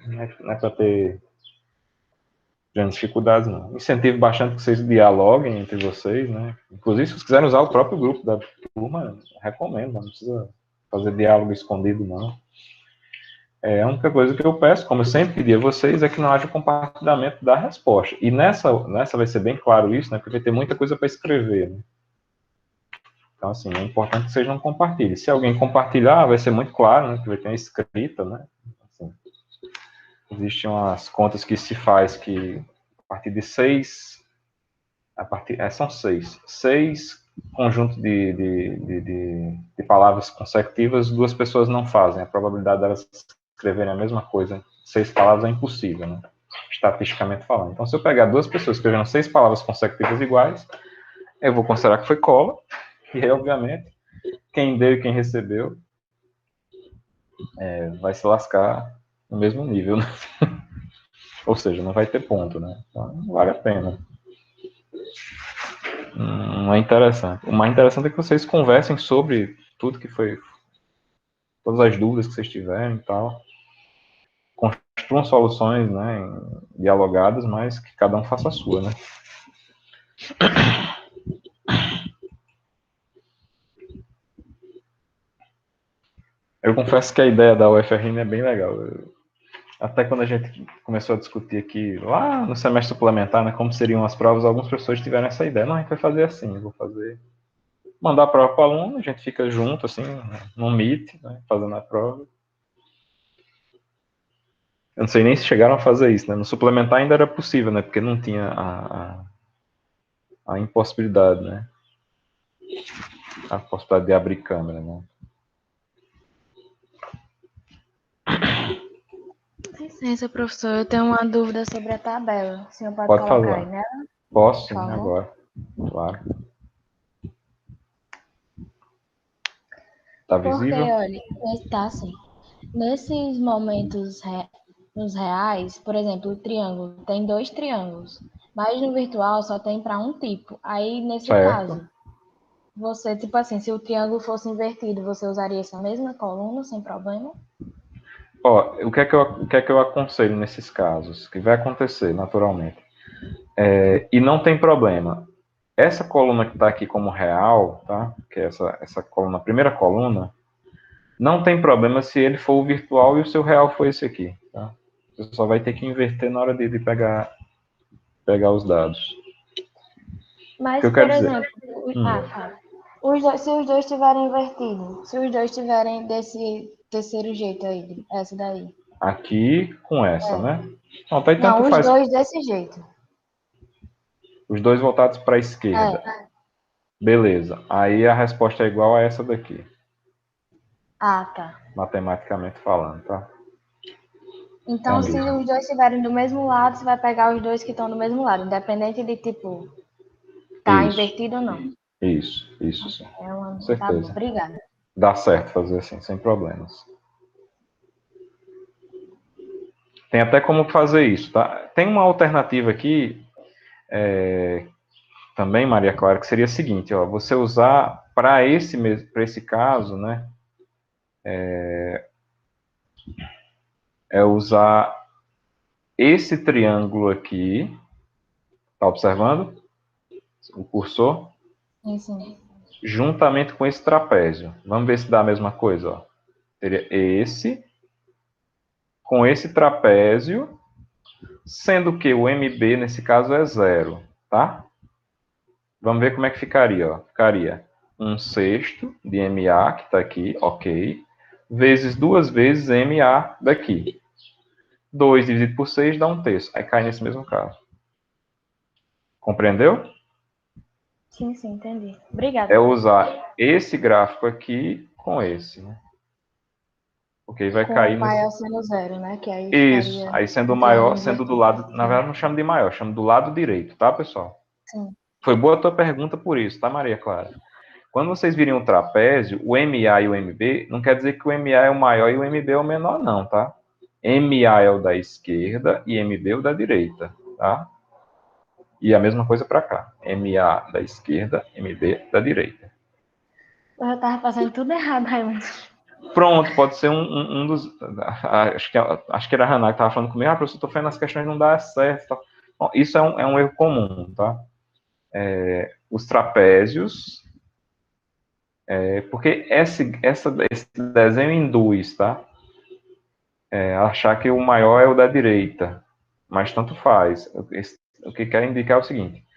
Não é para ter grandes dificuldades, não. Incentivo bastante que vocês dialoguem entre vocês, né? Inclusive, se vocês quiserem usar o próprio grupo da turma, recomendo, não precisa fazer diálogo escondido, não. A única coisa que eu peço, como eu sempre pedi a vocês, é que não haja compartilhamento da resposta. E nessa vai ser bem claro isso, né? Porque vai ter muita coisa para escrever, né? Então, assim, é importante que vocês não compartilhem. Se alguém compartilhar, vai ser muito claro, né? Que vai ter uma escrita, né? Assim, existem umas contas que se faz que a partir de são seis conjuntos de palavras consecutivas, duas pessoas não fazem. A probabilidade delas escreverem a mesma coisa, 6 palavras, é impossível, né? Estatisticamente falando. Então, se eu pegar duas pessoas escrevendo 6 palavras consecutivas iguais, eu vou considerar que foi cola, e aí, obviamente, quem deu e quem recebeu vai se lascar no mesmo nível, né? Ou seja, não vai ter ponto, né? Então, não vale a pena. Não é interessante. O mais interessante é que vocês conversem sobre tudo que foi, todas as dúvidas que vocês tiverem e tal. Construam soluções, né, dialogadas, mas que cada um faça a sua, né? Eu confesso que a ideia da UFRN é bem legal. Até quando a gente começou a discutir aqui, lá no semestre suplementar, né, como seriam as provas, alguns professores tiveram essa ideia. Não, a gente vai fazer assim, eu vou mandar a prova para o aluno, a gente fica junto, assim, no Meet, né, fazendo a prova. Eu não sei nem se chegaram a fazer isso, né? No suplementar ainda era possível, né? Porque não tinha a impossibilidade, né? A possibilidade de abrir câmera, né? Licença, professor, eu tenho uma dúvida sobre a tabela. O senhor pode colocar falar. aí nela? Posso, sim, agora. Claro. Tá visível? Porque, olha, tá assim. Nesses momentos nos reais, por exemplo, o triângulo, tem 2 triângulos, mas no virtual só tem para um tipo. Aí, nesse caso, você, tipo assim, se o triângulo fosse invertido, você usaria essa mesma coluna sem problema? Ó, o que é que eu aconselho nesses casos? Que vai acontecer, naturalmente. E não tem problema. Essa coluna que está aqui como real, tá? Que é essa coluna, a primeira coluna, não tem problema se ele for o virtual e o seu real for esse aqui, tá? Você só vai ter que inverter na hora de pegar os dados. Mas, eu por quero dizer? exemplo, se os dois estiverem invertidos, se os dois estiverem desse terceiro jeito aí, essa daí. Aqui com essa, né? Não, tá, Não, tanto os faz. dois desse jeito. Os dois voltados para a esquerda. Beleza. Aí a resposta é igual a essa daqui. Ah, tá. Matematicamente falando, tá? Então, se os dois estiverem do mesmo lado, você vai pegar os dois que estão do mesmo lado, independente de, tipo, tá invertido ou não. Isso sim. Com certeza. Tá bom, obrigada. Dá certo fazer assim, sem problemas. Tem até como fazer isso, tá? Tem uma alternativa aqui, também, Maria Clara, que seria a seguinte, ó, você usar para esse caso, né? Usar esse triângulo aqui, tá observando? O cursor? Sim. Juntamente com esse trapézio. Vamos ver se dá a mesma coisa, ó. Seria esse com esse trapézio, sendo que o MB nesse caso é 0, tá? Vamos ver como é que ficaria, ó. Ficaria 1/6 de MA, que está aqui, ok, vezes 2 vezes MA daqui. 2 dividido por 6 dá 1/3. Aí cai nesse mesmo caso. Compreendeu? Sim, sim, entendi. Obrigada. É usar esse gráfico aqui com esse, né? Porque aí vai Com cair o nesse... maior sendo zero, né? Que aí Isso. ficaria Aí sendo o um triângulo maior, sendo do invertido. lado... Na verdade, não chamo de maior, chamo do lado direito, tá, pessoal? Sim. Foi boa a tua pergunta por isso, tá, Maria Clara? Quando vocês virem um trapézio, o MA e o MB, não quer dizer que o MA é o maior e o MB é o menor, não, tá? MA é o da esquerda e MB é o da direita, tá? E a mesma coisa para cá. MA da esquerda, MB da direita. Eu tava fazendo tudo errado, Raimundo. Pronto, pode ser um dos... Acho que era a Haná que estava falando comigo. Professor, estou fazendo as questões não dá certo. Tá? Bom, isso é um erro comum, tá? Os trapézios... porque esse desenho induz, tá? Achar que o maior é o da direita. Mas tanto faz. O que quer indicar é o seguinte.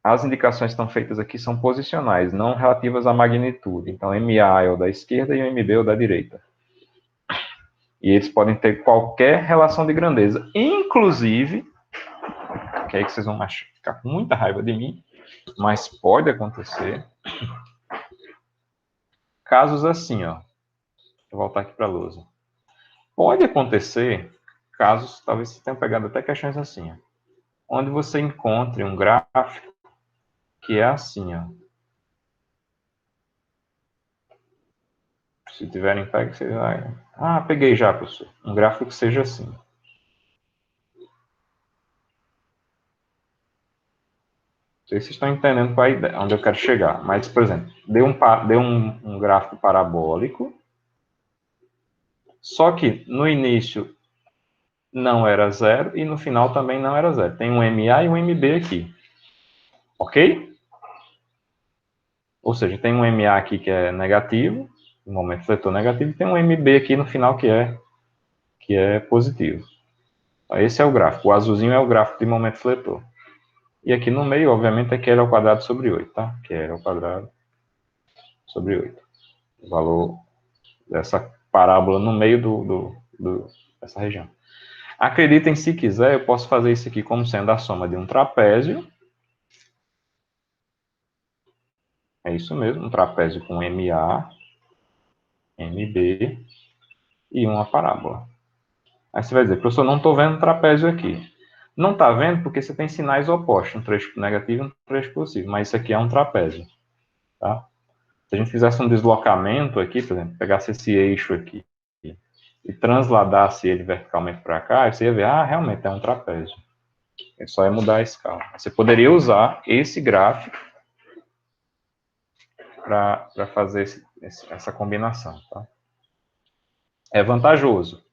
As indicações que estão feitas aqui são posicionais, não relativas à magnitude. Então, MA é o da esquerda e o MB é o da direita. E eles podem ter qualquer relação de grandeza. Inclusive, que é aí que vocês vão ficar com muita raiva de mim, mas pode acontecer. Casos assim, ó. Vou voltar aqui para a lousa. Pode acontecer casos, talvez vocês tenham pegado até questões assim, ó, onde você encontre um gráfico que é assim, ó. Se tiverem pego, vocês vai... Ah, peguei já, professor. Um gráfico que seja assim. Não sei se vocês estão entendendo qual é a ideia, onde eu quero chegar. Mas, por exemplo, deu um gráfico parabólico, só que no início não era zero e no final também não era zero. Tem um MA e um MB aqui. Ok? Ou seja, tem um MA aqui que é negativo, no momento fletor negativo, e tem um MB aqui no final que é positivo. Esse é o gráfico. O azulzinho é o gráfico de momento fletor. E aqui no meio, obviamente, é QL ao quadrado sobre 8, tá? QL ao quadrado sobre 8. O valor dessa parábola no meio dessa região. Acreditem, se quiser, eu posso fazer isso aqui como sendo a soma de um trapézio. É isso mesmo, um trapézio com MA, MB e uma parábola. Aí você vai dizer, professor, não estou vendo trapézio aqui. Não está vendo porque você tem sinais opostos, um trecho negativo e um trecho positivo, mas isso aqui é um trapézio. Tá? Se a gente fizesse um deslocamento aqui, por exemplo, pegasse esse eixo aqui e transladasse ele verticalmente para cá, você ia ver, realmente é um trapézio. É só mudar a escala. Você poderia usar esse gráfico para fazer essa combinação. Tá? É vantajoso.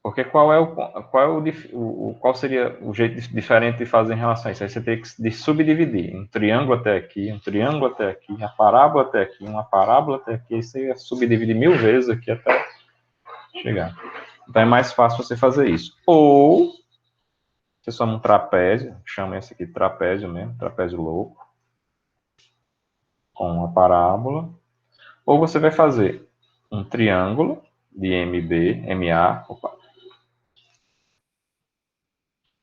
Porque qual seria o jeito diferente de fazer em relação a isso? Aí você tem que subdividir um triângulo até aqui, um triângulo até aqui, uma parábola até aqui, uma parábola até aqui, aí você ia subdividir 1000 vezes aqui até chegar. Então é mais fácil você fazer isso. Ou você soma um trapézio, chama esse aqui de trapézio mesmo, trapézio louco, com uma parábola. Ou você vai fazer um triângulo de MB, MA,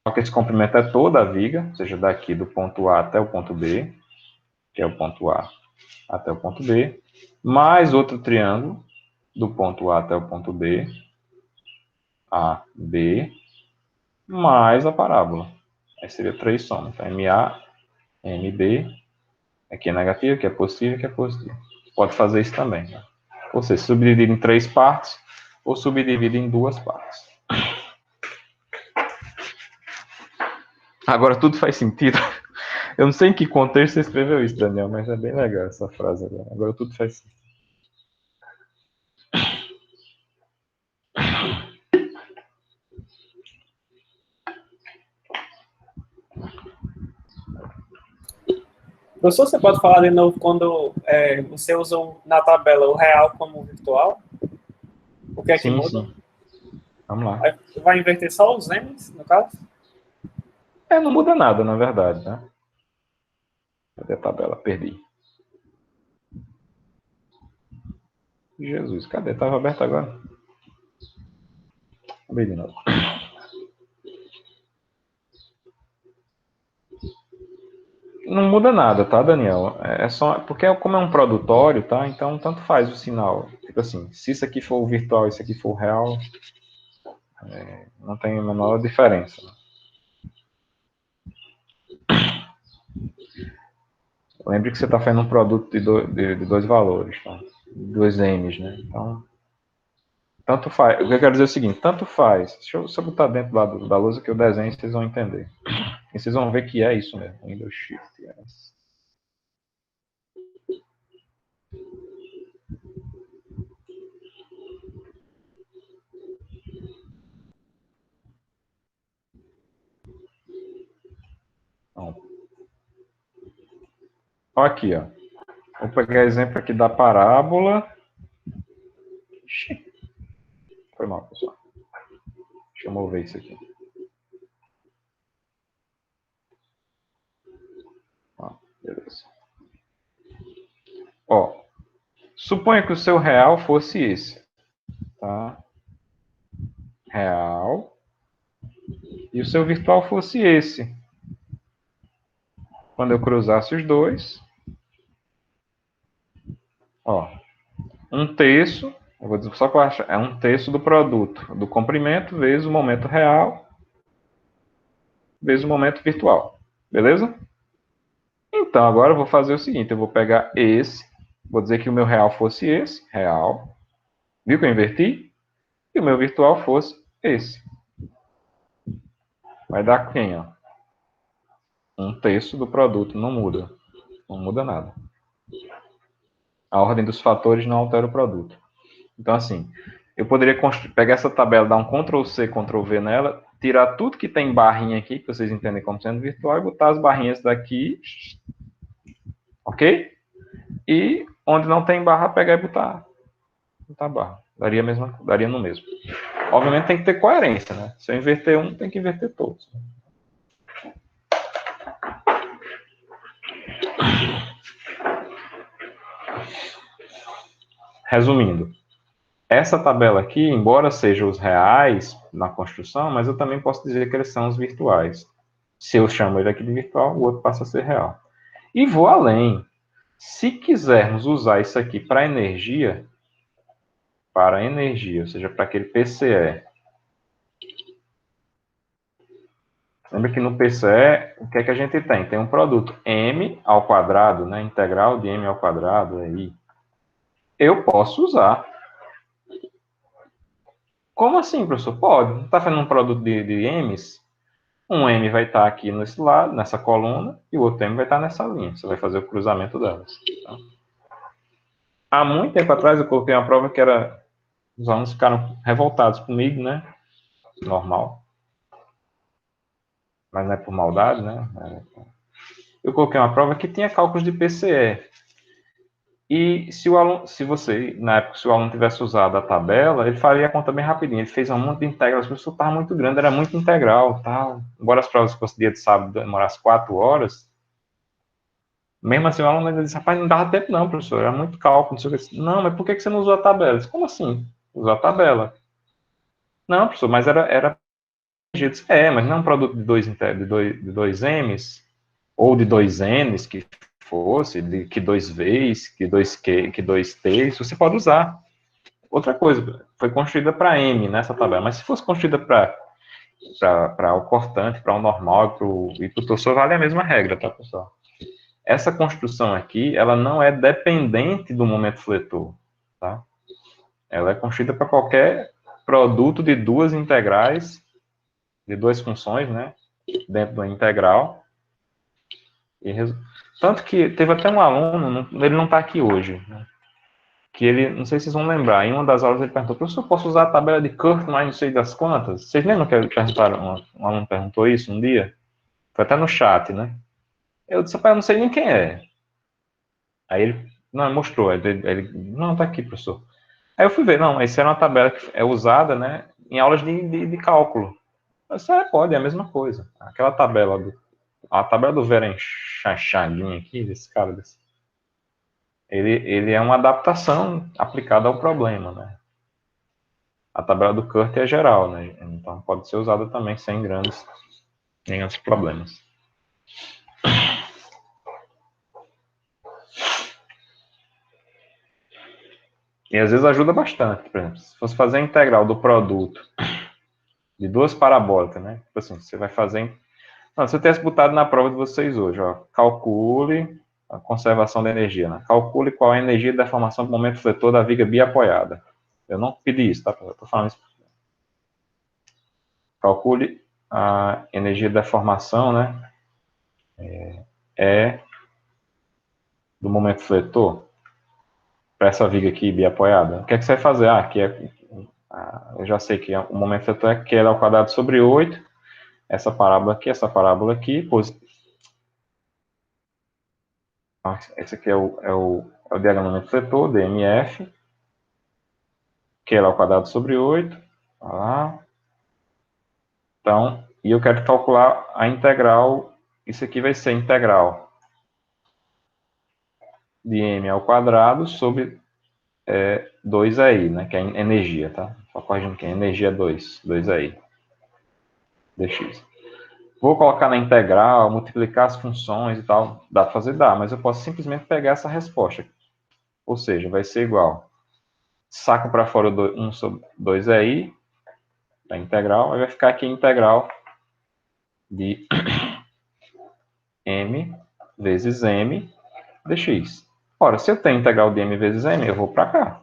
só que esse comprimento é toda a viga, ou seja, daqui do ponto A até o ponto B, que é o ponto A até o ponto B, mais outro triângulo do ponto A até o ponto B, A, B, mais a parábola. Aí seria 3 somas. Então, MA, MB, aqui é negativo, aqui é positivo, aqui é positivo. Você pode fazer isso também. Né? Ou seja, subdividir em 3 partes, ou subdividir em 2 partes. Agora tudo faz sentido. Eu não sei em que contexto você escreveu isso, Daniel, mas é bem legal essa frase agora. Agora tudo faz sentido. Professor, você pode falar de novo quando você usa na tabela o real como virtual? O que é que Sim, muda? sim. Vamos lá. Vai inverter só os M's, no caso? Não muda nada, na verdade, né? Cadê a tabela? Perdi. Jesus, cadê? Estava aberto agora. Abri de novo. Não muda nada, tá, Daniel? É só porque como é um produtório, tá? Então tanto faz o sinal. Tipo assim, se isso aqui for o virtual e isso aqui for o real, não tem a menor diferença. Lembre que você está fazendo um produto de dois valores, tá? Dois M's, né? Então, tanto faz. O que eu quero dizer é o seguinte, tanto faz. Deixa eu botar dentro da lousa que eu desenho, vocês vão entender. E vocês vão ver que é isso mesmo. Windows Shift S. Olha aqui, ó. Vou pegar exemplo aqui da parábola. Ixi. Foi mal, pessoal. Deixa eu mover isso aqui. Ó, beleza. Ó, suponha que o seu real fosse esse, tá? Real. E o seu virtual fosse esse. Quando eu cruzasse os dois, ó, um terço, eu vou dizer só que eu acho, é um terço do produto, do comprimento vezes o momento real, vezes o momento virtual. Beleza? Então, agora eu vou fazer o seguinte, eu vou pegar esse, vou dizer que o meu real fosse esse, real, viu que eu inverti? E o meu virtual fosse esse. Vai dar quem, ó? Um terço do produto, não muda. Não muda nada. A ordem dos fatores não altera o produto. Então, assim, eu poderia pegar essa tabela, dar um Ctrl+C, Ctrl+V nela, tirar tudo que tem barrinha aqui, que vocês entendem como sendo virtual, e botar as barrinhas daqui, ok? E onde não tem barra, pegar e botar barra. Daria no mesmo. Obviamente tem que ter coerência, né? Se eu inverter um, tem que inverter todos. Resumindo, essa tabela aqui, embora seja os reais na construção, mas eu também posso dizer que eles são os virtuais. Se eu chamo ele aqui de virtual, o outro passa a ser real. E vou além. Se quisermos usar isso aqui para energia, ou seja, para aquele PCE. Lembra que no PCE, o que é que a gente tem? Tem um produto m ao quadrado, né? Integral de m ao quadrado aí. Eu posso usar. Como assim, professor? Pode. Está fazendo um produto de m's? Um m vai estar aqui nesse lado, nessa coluna, e o outro m vai estar nessa linha. Você vai fazer o cruzamento delas. Tá? Há muito tempo atrás eu coloquei uma prova que era... Os alunos ficaram revoltados comigo, né? Normal. Mas não é por maldade, né? Eu coloquei uma prova que tinha cálculos de PCE. E se o aluno, na época, se o aluno tivesse usado a tabela, ele faria a conta bem rapidinho. Ele fez um monte de integrais, o professor estava muito grande, era muito integral, tal. Embora as provas que fosse dia de sábado demorasse 4 horas, mesmo assim o aluno ainda disse, rapaz, não dava tempo não, professor, era muito cálculo, não sei o que. Não, mas por que você não usou a tabela? Eu disse, como assim? Usou a tabela. Não, professor, mas era mas não é um produto de dois M's, ou de dois N's, que fosse, que dois V's, que dois T's, você pode usar. Outra coisa, foi construída para M nessa tabela, mas se fosse construída para o cortante, para o normal e para o torçor, vale a mesma regra, tá, pessoal? Essa construção aqui, ela não é dependente do momento fletor, tá? Ela é construída para qualquer produto de duas integrais, de duas funções, né? Dentro da integral. Tanto que teve até um aluno, ele não está aqui hoje, né? Que ele, não sei se vocês vão lembrar, em uma das aulas ele perguntou, professor, posso usar a tabela de Curtin, não sei das quantas? Vocês lembram que um aluno perguntou isso um dia? Foi até no chat, né? Eu disse, pai, eu não sei nem quem é. Aí ele, não, mostrou, ele não, tá aqui, professor. Aí eu fui ver, não, essa era uma tabela que é usada, né, em aulas de cálculo. Eu disse, pode, é a mesma coisa. Aquela tabela a tabela do Veren Chachaguinho aqui, desse cara, ele é uma adaptação aplicada ao problema, né? A tabela do Kurt é geral, né? Então pode ser usada também sem grandes problemas. E às vezes ajuda bastante. Por exemplo, se fosse fazer a integral do produto de duas parabólicas, né? Tipo assim, você vai fazer... Não, se eu tivesse botado na prova de vocês hoje, ó, calcule a conservação da energia, né? Calcule qual é a energia de deformação do momento fletor da viga biapoiada. Eu não pedi isso, tá? Eu tô falando isso. Calcule a energia de deformação, né? Do momento fletor para essa viga aqui biapoiada. O que é que você vai fazer? Eu já sei que o momento fletor é Q ao quadrado sobre 8. Essa parábola aqui, esse aqui é o diagrama do momento fletor, DMF, Q ao quadrado sobre 8. Lá. Então, e eu quero calcular a integral, isso aqui vai ser integral de m ao quadrado sobre 2 aí, né, que é energia, tá? Só corrigindo que é energia 2 aí, dx. Vou colocar na integral, multiplicar as funções e tal, dá para fazer? Dá, mas eu posso simplesmente pegar essa resposta. Ou seja, vai ser igual, saco para fora 1 sobre 2 aí, da integral, aí vai ficar aqui a integral de m vezes m dx. Ora, se eu tenho integral de m vezes m, eu vou para cá.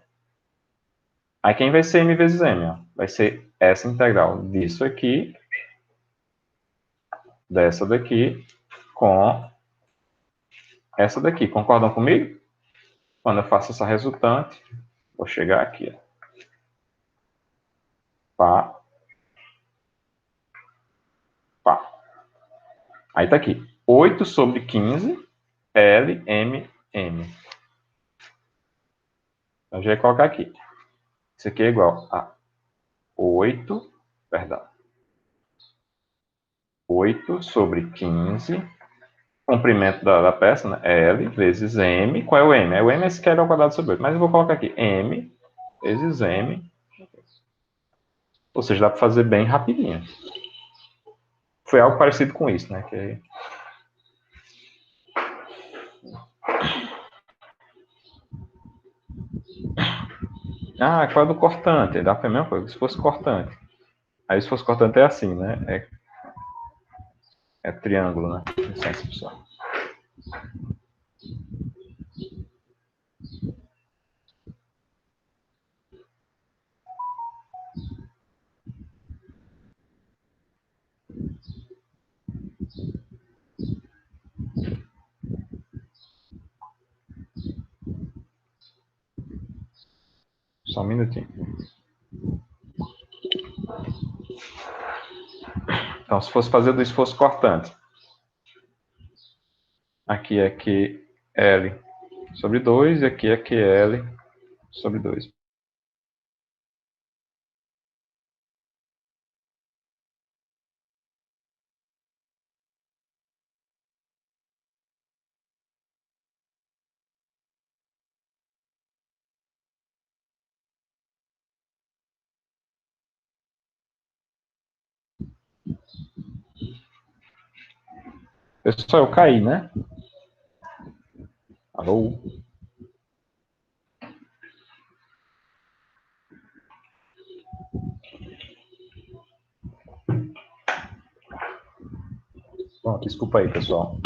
Aí quem vai ser m vezes m? Ó? Vai ser essa integral disso aqui, dessa daqui, com essa daqui. Concordam comigo? Quando eu faço essa resultante, vou chegar aqui. Ó. Pá. Pá. Aí tá aqui. 8 sobre 15, L, M, M. Então, já ia colocar aqui. Isso aqui é igual a 8 sobre 15, comprimento da peça, né? L vezes M. Qual é o M? O M é esse que é ao quadrado sobre 8. Mas eu vou colocar aqui M vezes M. Ou seja, dá para fazer bem rapidinho. Foi algo parecido com isso, né? Qual é do cortante? Dá para a mesma coisa, se fosse cortante. Aí se fosse cortante é assim, né? É triângulo, né? Licença, pessoal. Só um minutinho. Então, se fosse fazer do esforço cortante, aqui é QL sobre 2 e aqui é QL sobre 2. Pessoal, eu caí, né? Alô? Bom, desculpa aí, pessoal.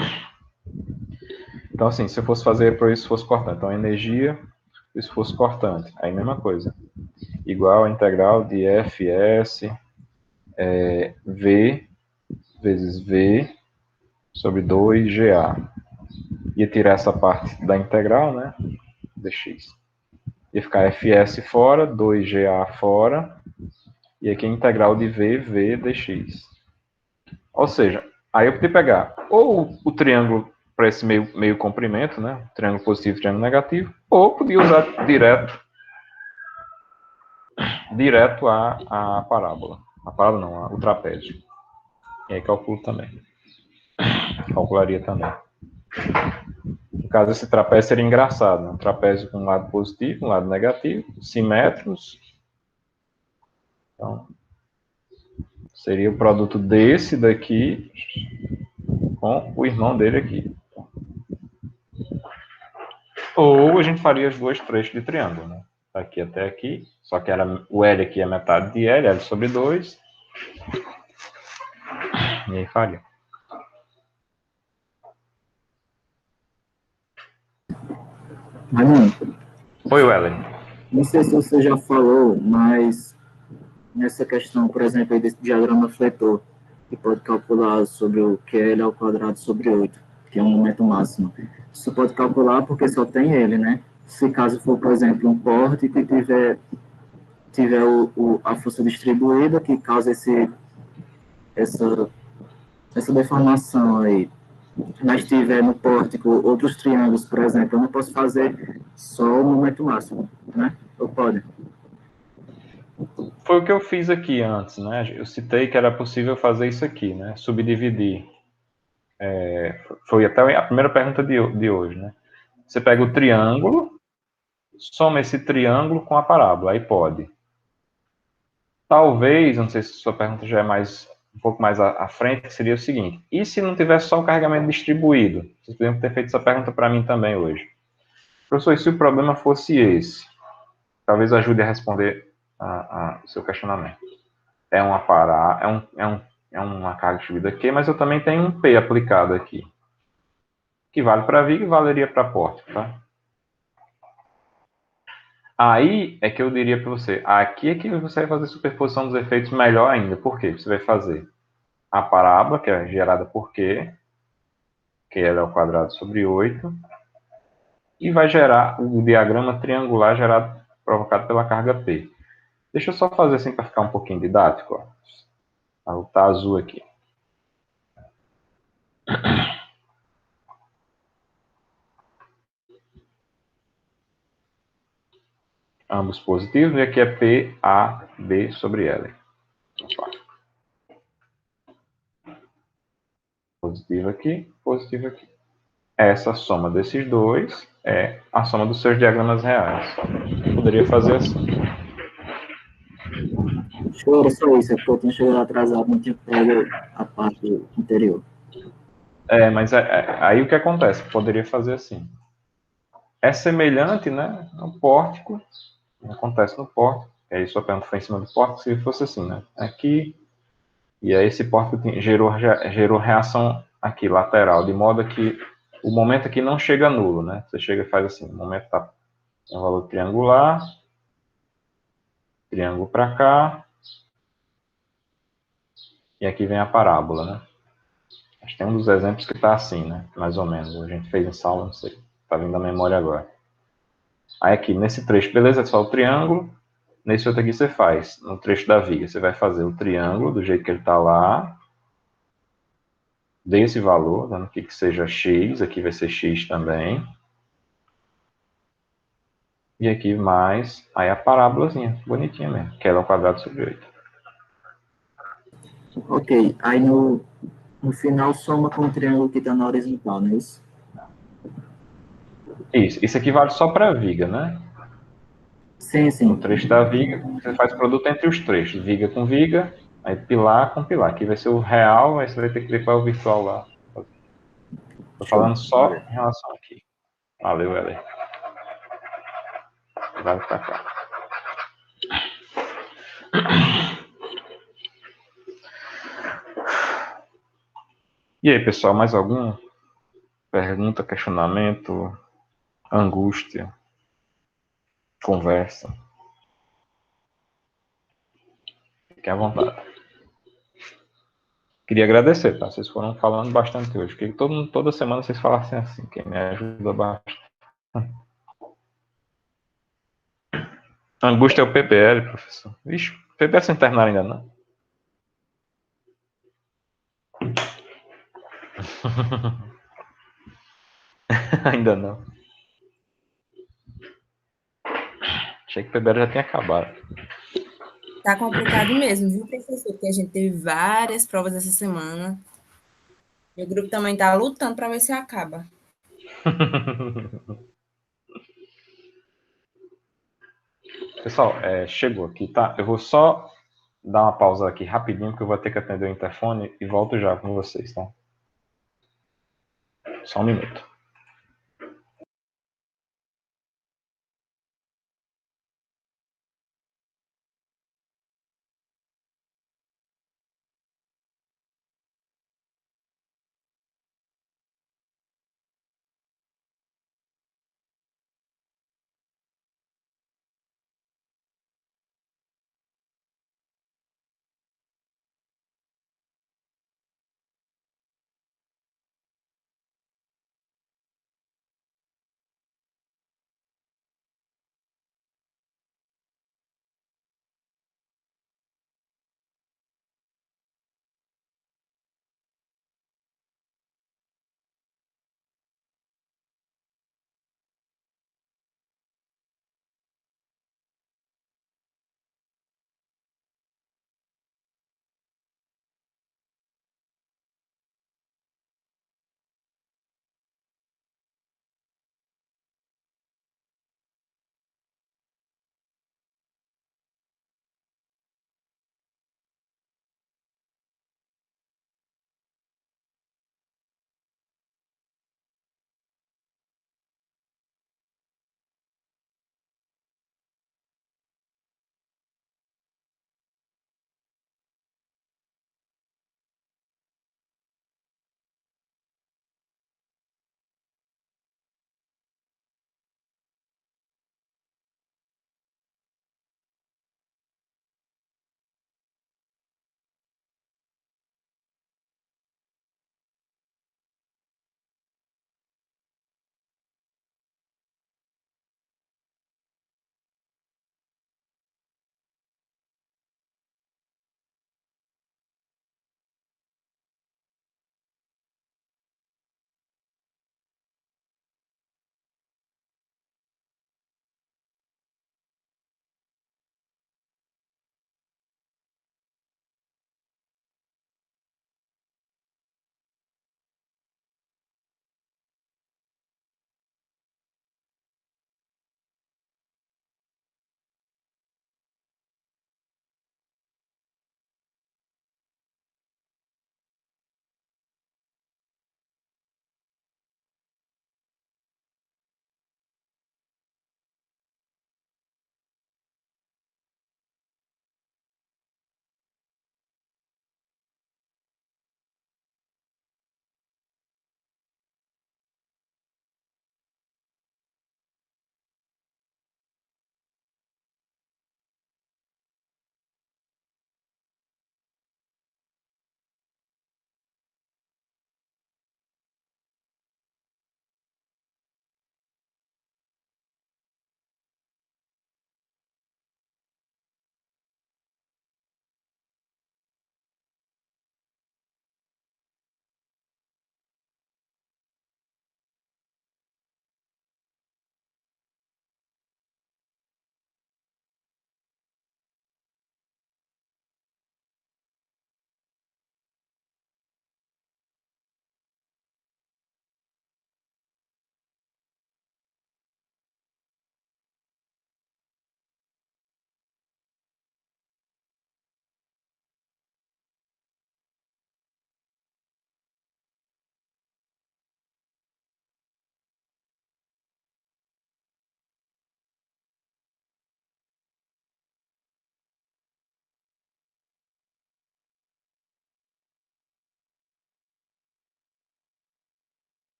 Então, assim, se eu fosse fazer para o esforço cortante, então energia, esforço cortante, aí mesma coisa. Igual a integral de Fs V vezes V sobre 2GA. Ia tirar essa parte da integral, né? Dx. Ia ficar Fs fora, 2GA fora, e aqui a integral de V dx. Ou seja, aí eu podia pegar ou o triângulo para esse meio comprimento, né? Triângulo positivo e triângulo negativo, ou podia usar direto a parábola. A parábola não, o trapézio. E aí calculo também. Calcularia também. caso, esse trapézio seria engraçado, né? Um trapézio com um lado positivo, um lado negativo, simétricos. Então, seria o produto desse daqui com o irmão dele aqui. Ou a gente faria os dois trechos de triângulo, né? Daqui até aqui, só que o L aqui é metade de L sobre 2. E aí faria. Ramon, Oi, Weller. não sei se você já falou, mas nessa questão, por exemplo, aí desse diagrama fletor, que pode calcular sobre o QL ao quadrado sobre 8, que é um momento máximo. Isso pode calcular porque só tem ele, né? Se caso for, por exemplo, um pórtico e tiver a força distribuída que causa essa deformação aí, mas tiver no pórtico outros triângulos, por exemplo, eu não posso fazer só o momento máximo, né? Ou pode? Foi o que eu fiz aqui antes, né? Eu citei que era possível fazer isso aqui, né? Subdividir. Foi até a primeira pergunta de hoje, né? Você pega o triângulo, soma esse triângulo com a parábola, aí pode. Talvez, não sei se sua pergunta já é um pouco mais à frente, seria o seguinte: e se não tivesse só o carregamento distribuído? Vocês poderiam ter feito essa pergunta para mim também hoje. Professor, e se o problema fosse esse? Talvez ajude a responder o seu questionamento. É uma carga distribuída aqui, mas eu também tenho um P aplicado aqui, que vale para viga e valeria para pórtico, tá? Aí é que eu diria para você, aqui é que você vai fazer superposição dos efeitos melhor ainda. Por quê? Você vai fazer a parábola, que é gerada por Q, que ela é o quadrado sobre 8, e vai gerar o diagrama triangular provocado pela carga P. Deixa eu só fazer assim para ficar um pouquinho didático. Ó. Tá azul aqui. Ambos positivos, e aqui é P, A, B sobre L. Opa. Positivo aqui, positivo aqui. Essa soma desses dois é a soma dos seus diagramas reais. Eu poderia fazer assim. Show, era só isso, é porque eu tinha chegado atrasado, não tinha pego a parte anterior. Mas aí o que acontece? Poderia fazer assim. É semelhante, né, no pórtico, acontece no pórtico, aí sua pergunta foi em cima do pórtico, se fosse assim, né, aqui, e aí esse pórtico gerou reação aqui, lateral, de modo que o momento aqui não chega a nulo, né, você chega e faz assim, o momento está em um valor triangular, triângulo para cá, e aqui vem a parábola, né. Acho que tem um dos exemplos que está assim, né, mais ou menos, a gente fez em sala, não sei, está vindo da memória agora. Aí aqui, nesse trecho, beleza, é só o triângulo. Nesse outro aqui você faz, no trecho da viga, você vai fazer o triângulo do jeito que ele está lá, desse valor, dando aqui que seja x, aqui vai ser x também. E aqui mais, aí a parábolazinha, bonitinha mesmo, que é ao quadrado sobre 8. Ok, aí no final soma com o triângulo que está na horizontal, não é isso? Isso aqui vale só para a viga, né? Sim, sim. No trecho da viga, você faz produto entre os trechos, viga com viga, aí pilar com pilar. Aqui vai ser o real, aí você vai ter que ver qual é o virtual lá. Estou falando só em relação aqui. Valeu, Heller. Vai pra cá. E aí, pessoal, mais alguma pergunta, questionamento, angústia, conversa? Fiquem à vontade. Queria agradecer, tá? Vocês foram falando bastante hoje. Queria que toda semana vocês falassem assim, que me ajuda bastante. Angústia é o PBL, professor. Vixe, o PBL se internaram ainda não. Ainda não. Achei que o PBL já tinha acabado. Tá complicado mesmo, viu, professor? Porque a gente teve várias provas essa semana. Meu grupo também tá lutando para ver se acaba. Pessoal, chegou aqui, tá? Eu vou só dar uma pausa aqui rapidinho, que eu vou ter que atender o interfone e volto já com vocês, tá? Só um minuto.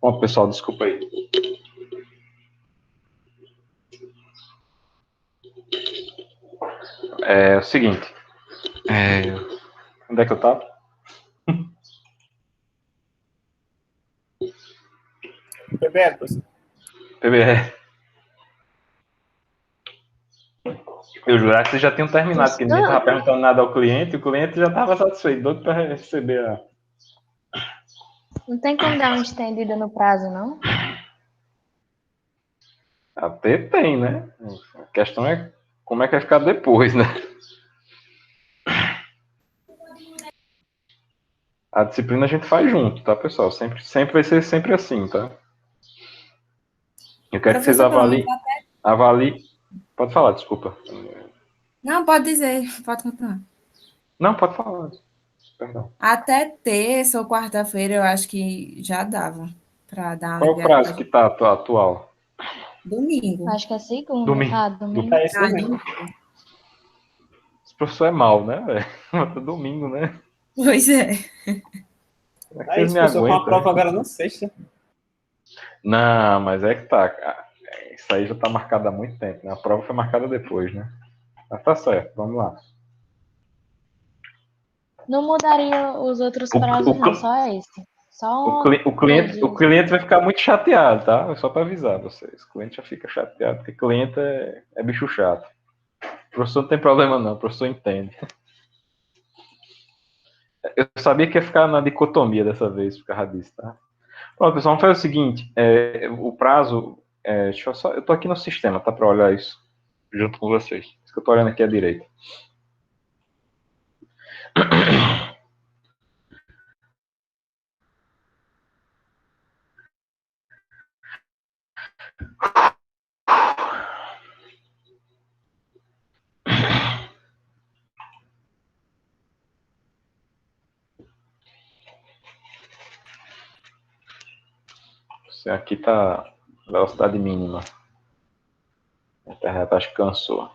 Bom, pessoal, desculpa aí. É o seguinte. Onde é que eu tava? PBL, professor. PBR. Eu jurava que vocês já tinham terminado, porque ninguém estava perguntando nada ao cliente, o cliente já estava satisfeito, doido para receber a. Não tem como dar uma estendida no prazo, não? Até tem, né? A questão é como é que vai ficar depois, né? A disciplina a gente faz junto, tá, pessoal? Sempre vai ser sempre assim, tá? Eu quero que vocês Professor, mas avaliem. Pode falar, desculpa. não, pode dizer, pode continuar. Não, pode falar. Perdão. Até terça ou quarta-feira eu acho que já dava para dar uma Qual é o aliviada pra prazo que gente. tá atual? Domingo. Acho que é segunda. Domingo. Ah, domingo. É isso mesmo. Domingo. Esse professor é mal, né, velho? Domingo, né? Pois é. Como é que É vocês isso, me professor, com a aguentam? prova agora na sexta. Não, mas é que tá. Isso aí já tá marcado há muito tempo, né? A prova foi marcada depois, né? Mas tá certo, vamos lá. Não mudaria os outros prazos, não, só esse. Só O 3 cliente, o dias. cliente vai ficar muito chateado, tá? É só para avisar vocês. O cliente já fica chateado, porque cliente é bicho chato. O professor não tem problema, não. O professor entende. Eu sabia que ia ficar na dicotomia dessa vez, por causa disso, tá? Pronto, pessoal, vamos fazer o seguinte. O prazo. Deixa eu só. Eu tô aqui no sistema, tá? Para olhar isso junto com vocês. Isso que eu tô olhando aqui à direita. Você aqui tá velocidade mínima. A internet acho que cansou.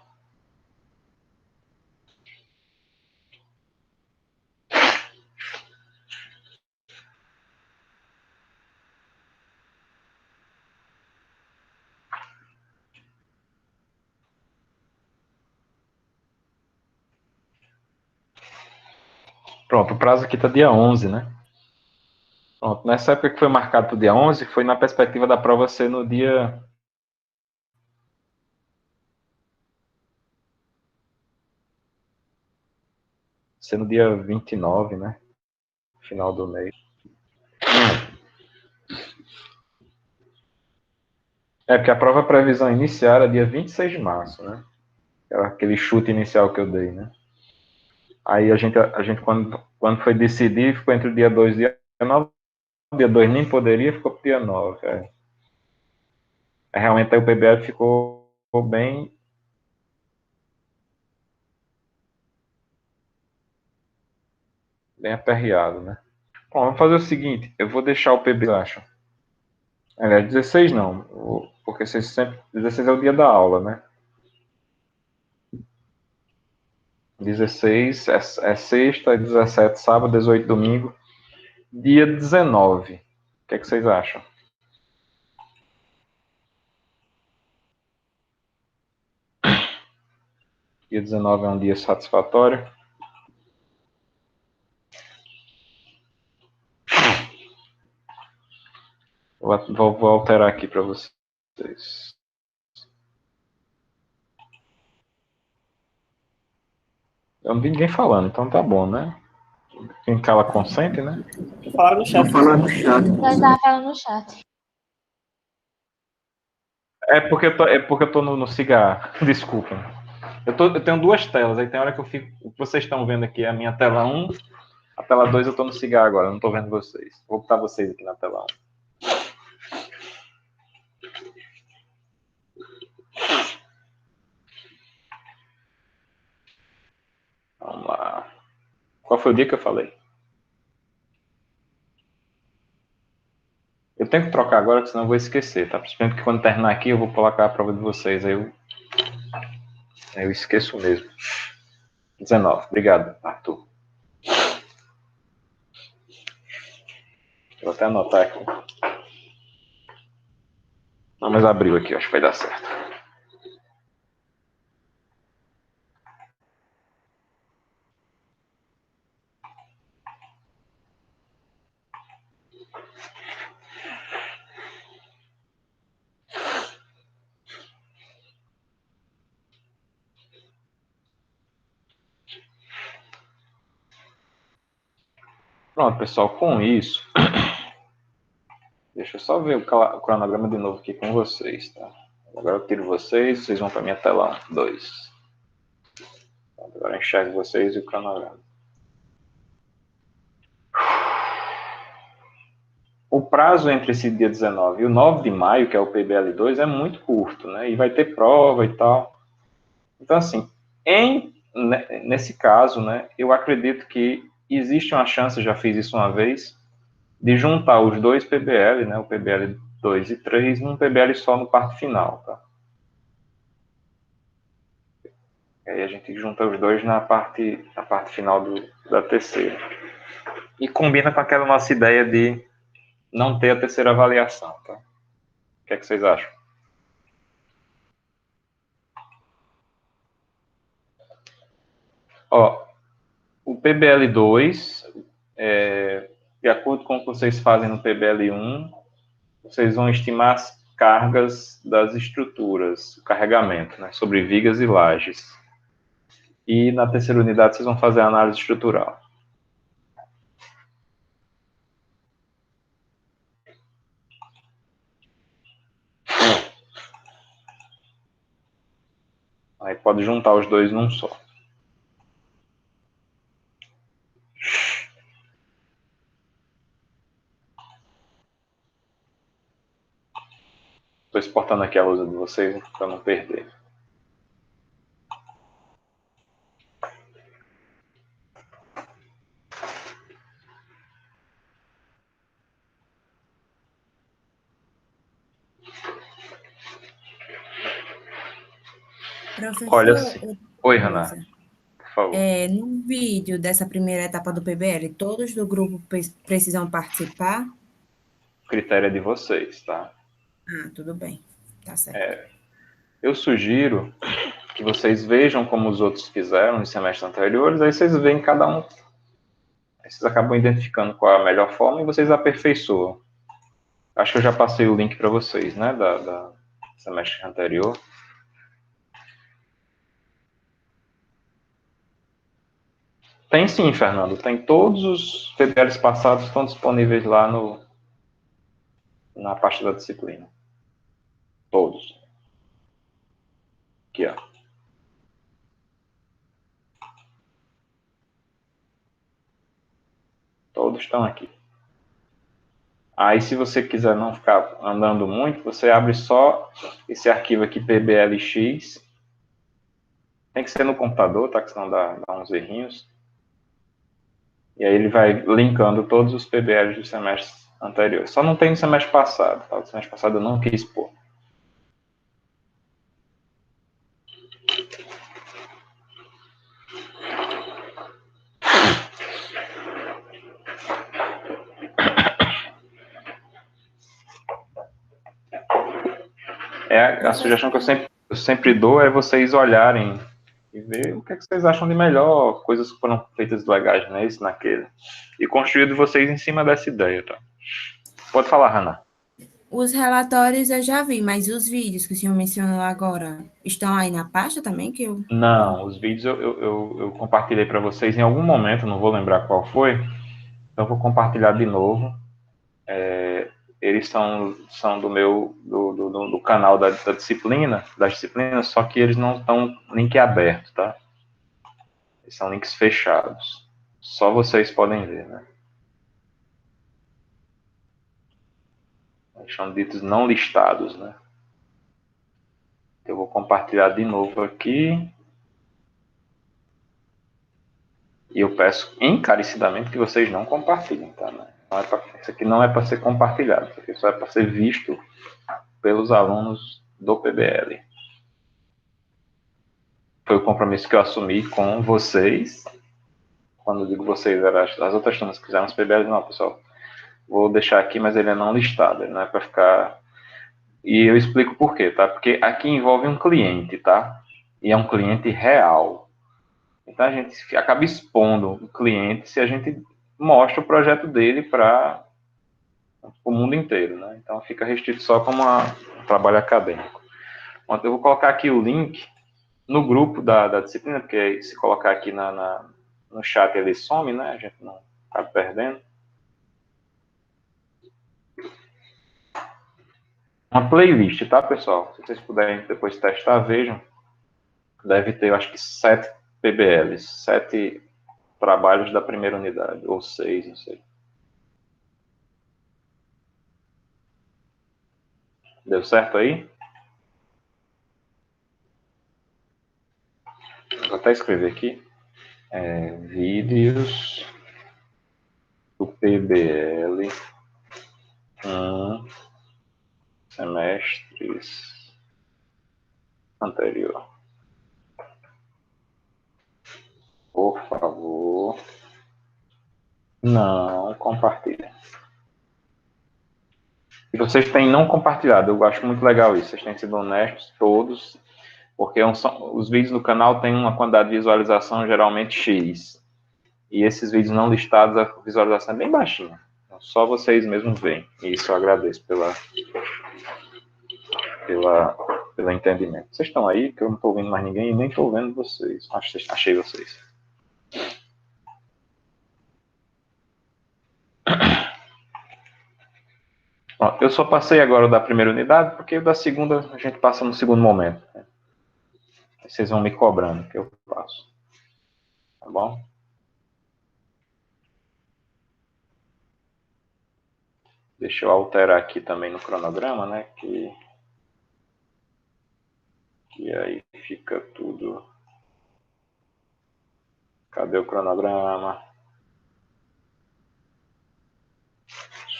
Pronto, o prazo aqui tá dia 11, né? Pronto, nessa época que foi marcado para o dia 11, foi na perspectiva da prova ser no dia. Ser no dia 29, né? Final do mês. Porque a prova previsão inicial era dia 26 de março, né? Era aquele chute inicial que eu dei, né? Aí a gente quando foi decidir, ficou entre o dia 2 e o dia 9. O dia 2 nem poderia, ficou para o dia 9. Realmente aí o PBL ficou bem aperreado, né? Bom, vamos fazer o seguinte, eu vou deixar o PB, acho. Aliás, 16 não, porque 16 é o dia da aula, né? 16 é sexta, 17 sábado, 18 domingo. Dia 19. O que é que vocês acham? Dia 19 é um dia satisfatório. Vou alterar aqui para vocês. Eu não vi ninguém falando, então tá bom, né? Quem cala consente, né? Falaram no chat. Falar no chat. Já estava falando no chat. É porque eu tô no cigarro. Desculpa. Eu tenho duas telas, aí tem hora que eu fico. O que vocês estão vendo aqui é a minha tela 1, a tela 2 eu tô no cigarro agora, eu não tô vendo vocês. Vou botar vocês aqui na tela 1. Vamos lá. Qual foi o dia que eu falei? Eu tenho que trocar agora, senão eu vou esquecer, tá? Principalmente que quando terminar aqui eu vou colocar a prova de vocês, aí eu esqueço mesmo. 19. Obrigado, Arthur. Vou até anotar aqui. Não, mas abriu aqui, acho que vai dar certo. Pronto, pessoal, com isso, deixa eu só ver o cronograma de novo aqui com vocês, tá? Agora eu tiro vocês vão para minha tela 1, 2. Agora eu enxergo vocês e o cronograma. O prazo entre esse dia 19 e o 9 de maio, que é o PBL2, é muito curto, né? E vai ter prova e tal. Então, assim, nesse caso, né, eu acredito que existe uma chance, eu já fiz isso uma vez, de juntar os dois PBL, né, o PBL 2 e 3, num PBL só no parte final, tá? E aí a gente junta os dois na parte final da terceira. E combina com aquela nossa ideia de não ter a terceira avaliação, tá? O que é que vocês acham? Ó, o PBL2, de acordo com o que vocês fazem no PBL1, vocês vão estimar as cargas das estruturas, o carregamento, né, sobre vigas e lajes. E na terceira unidade vocês vão fazer a análise estrutural. Aí pode juntar os dois num só. Estou exportando aqui a lousa de vocês para não perder. Professor, Olha, oi, outra Renato, coisa. por favor. No vídeo dessa primeira etapa do PBL, todos do grupo precisam participar? O critério é de vocês, tá? Ah, tudo bem. Tá certo. Eu sugiro que vocês vejam como os outros fizeram nos semestres anteriores, aí vocês veem cada um. Aí vocês acabam identificando qual é a melhor forma e vocês aperfeiçoam. Acho que eu já passei o link para vocês, né, da semestre anterior. Tem sim, Fernando. Tem todos os PBLs passados estão disponíveis lá na parte da disciplina. Todos. Aqui, ó. Todos estão aqui. Aí, se você quiser não ficar andando muito, você abre só esse arquivo aqui, PBLX. Tem que ser no computador, tá? Que senão dá uns errinhos. E aí ele vai linkando todos os PBLs dos semestres anteriores. Só não tem no semestre passado, tá? O semestre passado eu não quis pôr. A sugestão que eu sempre dou é vocês olharem e ver o que, é que vocês acham de melhor, coisas que foram feitas legais nesse, naquele. E construir de vocês em cima dessa ideia, tá? Pode falar, Hannah. Os relatórios eu já vi, mas os vídeos que o senhor mencionou agora estão aí na pasta também? Não, os vídeos eu compartilhei para vocês em algum momento, não vou lembrar qual foi, então eu vou compartilhar de novo. Eles são do canal das disciplinas, só que eles não estão link aberto, tá? Eles são links fechados. Só vocês podem ver, né? Eles são ditos não listados, né? Eu vou compartilhar de novo aqui. E eu peço encarecidamente que vocês não compartilhem, tá? Isso aqui não é para ser compartilhado, isso aqui só é para ser visto pelos alunos do PBL. Foi o compromisso que eu assumi com vocês. Quando eu digo vocês, eram as outras turmas que fizeram os PBL. Não, pessoal, vou deixar aqui, mas ele é não listado, ele não é para ficar E eu explico por quê, tá? Porque aqui envolve um cliente, tá? E é um cliente real. Então a gente acaba expondo o cliente se a gente mostra o projeto dele para o mundo inteiro, né? Então fica restrito só como um trabalho acadêmico. Eu vou colocar aqui o link no grupo da disciplina, porque se colocar aqui no chat ele some, né? A gente não está perdendo. Uma playlist, tá, pessoal? Se vocês puderem depois testar, vejam. Deve ter, eu acho que 7 PBLs, 7 trabalhos da primeira unidade, ou 6, não sei. Deu certo aí? Vou até escrever aqui. Vídeos do PBL semestres anterior. Por favor, não compartilhem. E vocês têm não compartilhado, eu acho muito legal isso. Vocês têm sido honestos, todos, porque os vídeos do canal têm uma quantidade de visualização geralmente X. E esses vídeos não listados, a visualização é bem baixinha. Então, só vocês mesmos veem. E isso eu agradeço pelo entendimento. Vocês estão aí, que eu não estou ouvindo mais ninguém e nem estou vendo vocês. Achei vocês. Ó, eu só passei agora da primeira unidade, porque o da segunda a gente passa no segundo momento. Né? Vocês vão me cobrando que eu passo. Tá bom? Deixa eu alterar aqui também no cronograma, né? Que aí fica tudo. Cadê o cronograma?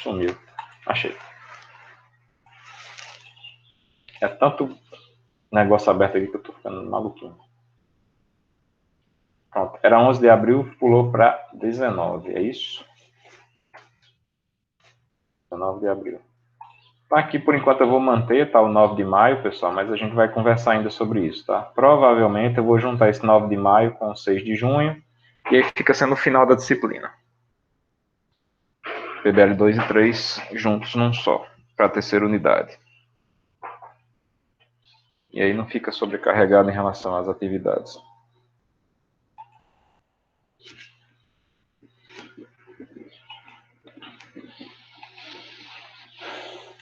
Sumiu. Achei. É tanto negócio aberto aqui que eu tô ficando maluquinho. Pronto. Era 11 de abril, pulou para 19. É isso? 19 de abril. Tá, aqui por enquanto eu vou manter, tá, o 9 de maio, pessoal, mas a gente vai conversar ainda sobre isso, tá? Provavelmente eu vou juntar esse 9 de maio com o 6 de junho, e aí fica sendo o final da disciplina. PBL 2 e 3 juntos num só, para a terceira unidade. E aí não fica sobrecarregado em relação às atividades.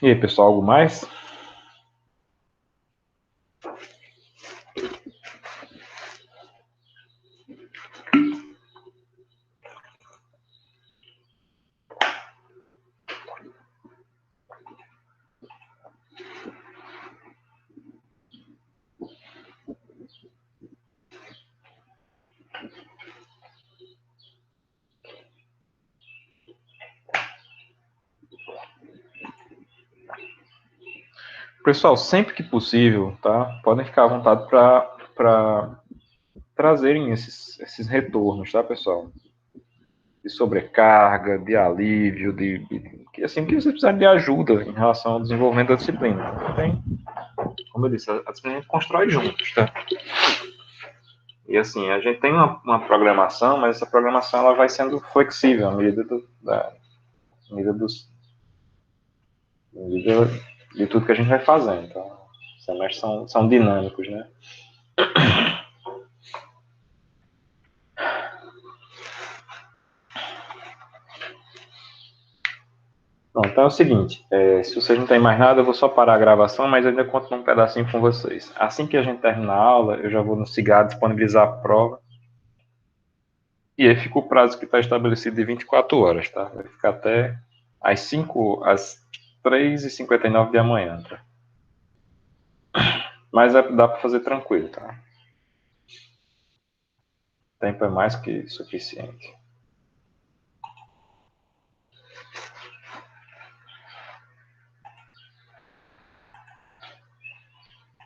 E aí, pessoal, algo mais? Pessoal, sempre que possível, tá? Podem ficar à vontade para trazerem esses retornos, tá, pessoal? De sobrecarga, de alívio, que assim que vocês precisarem de ajuda em relação ao desenvolvimento da disciplina. Tem, como eu disse, a disciplina a gente constrói juntos, tá? E assim, a gente tem uma programação, mas essa programação ela vai sendo flexível à medida de tudo que a gente vai fazendo. Então, os semestres são dinâmicos, né? Bom, então é o seguinte, se vocês não têm mais nada, eu vou só parar a gravação, mas eu ainda continuo um pedacinho com vocês. Assim que a gente terminar a aula, eu já vou no CIGAD disponibilizar a prova. E aí fica o prazo que está estabelecido de 24 horas, tá? Vai ficar até às 3h59 de amanhã, tá? Mas dá para fazer tranquilo, tá? O tempo é mais que suficiente.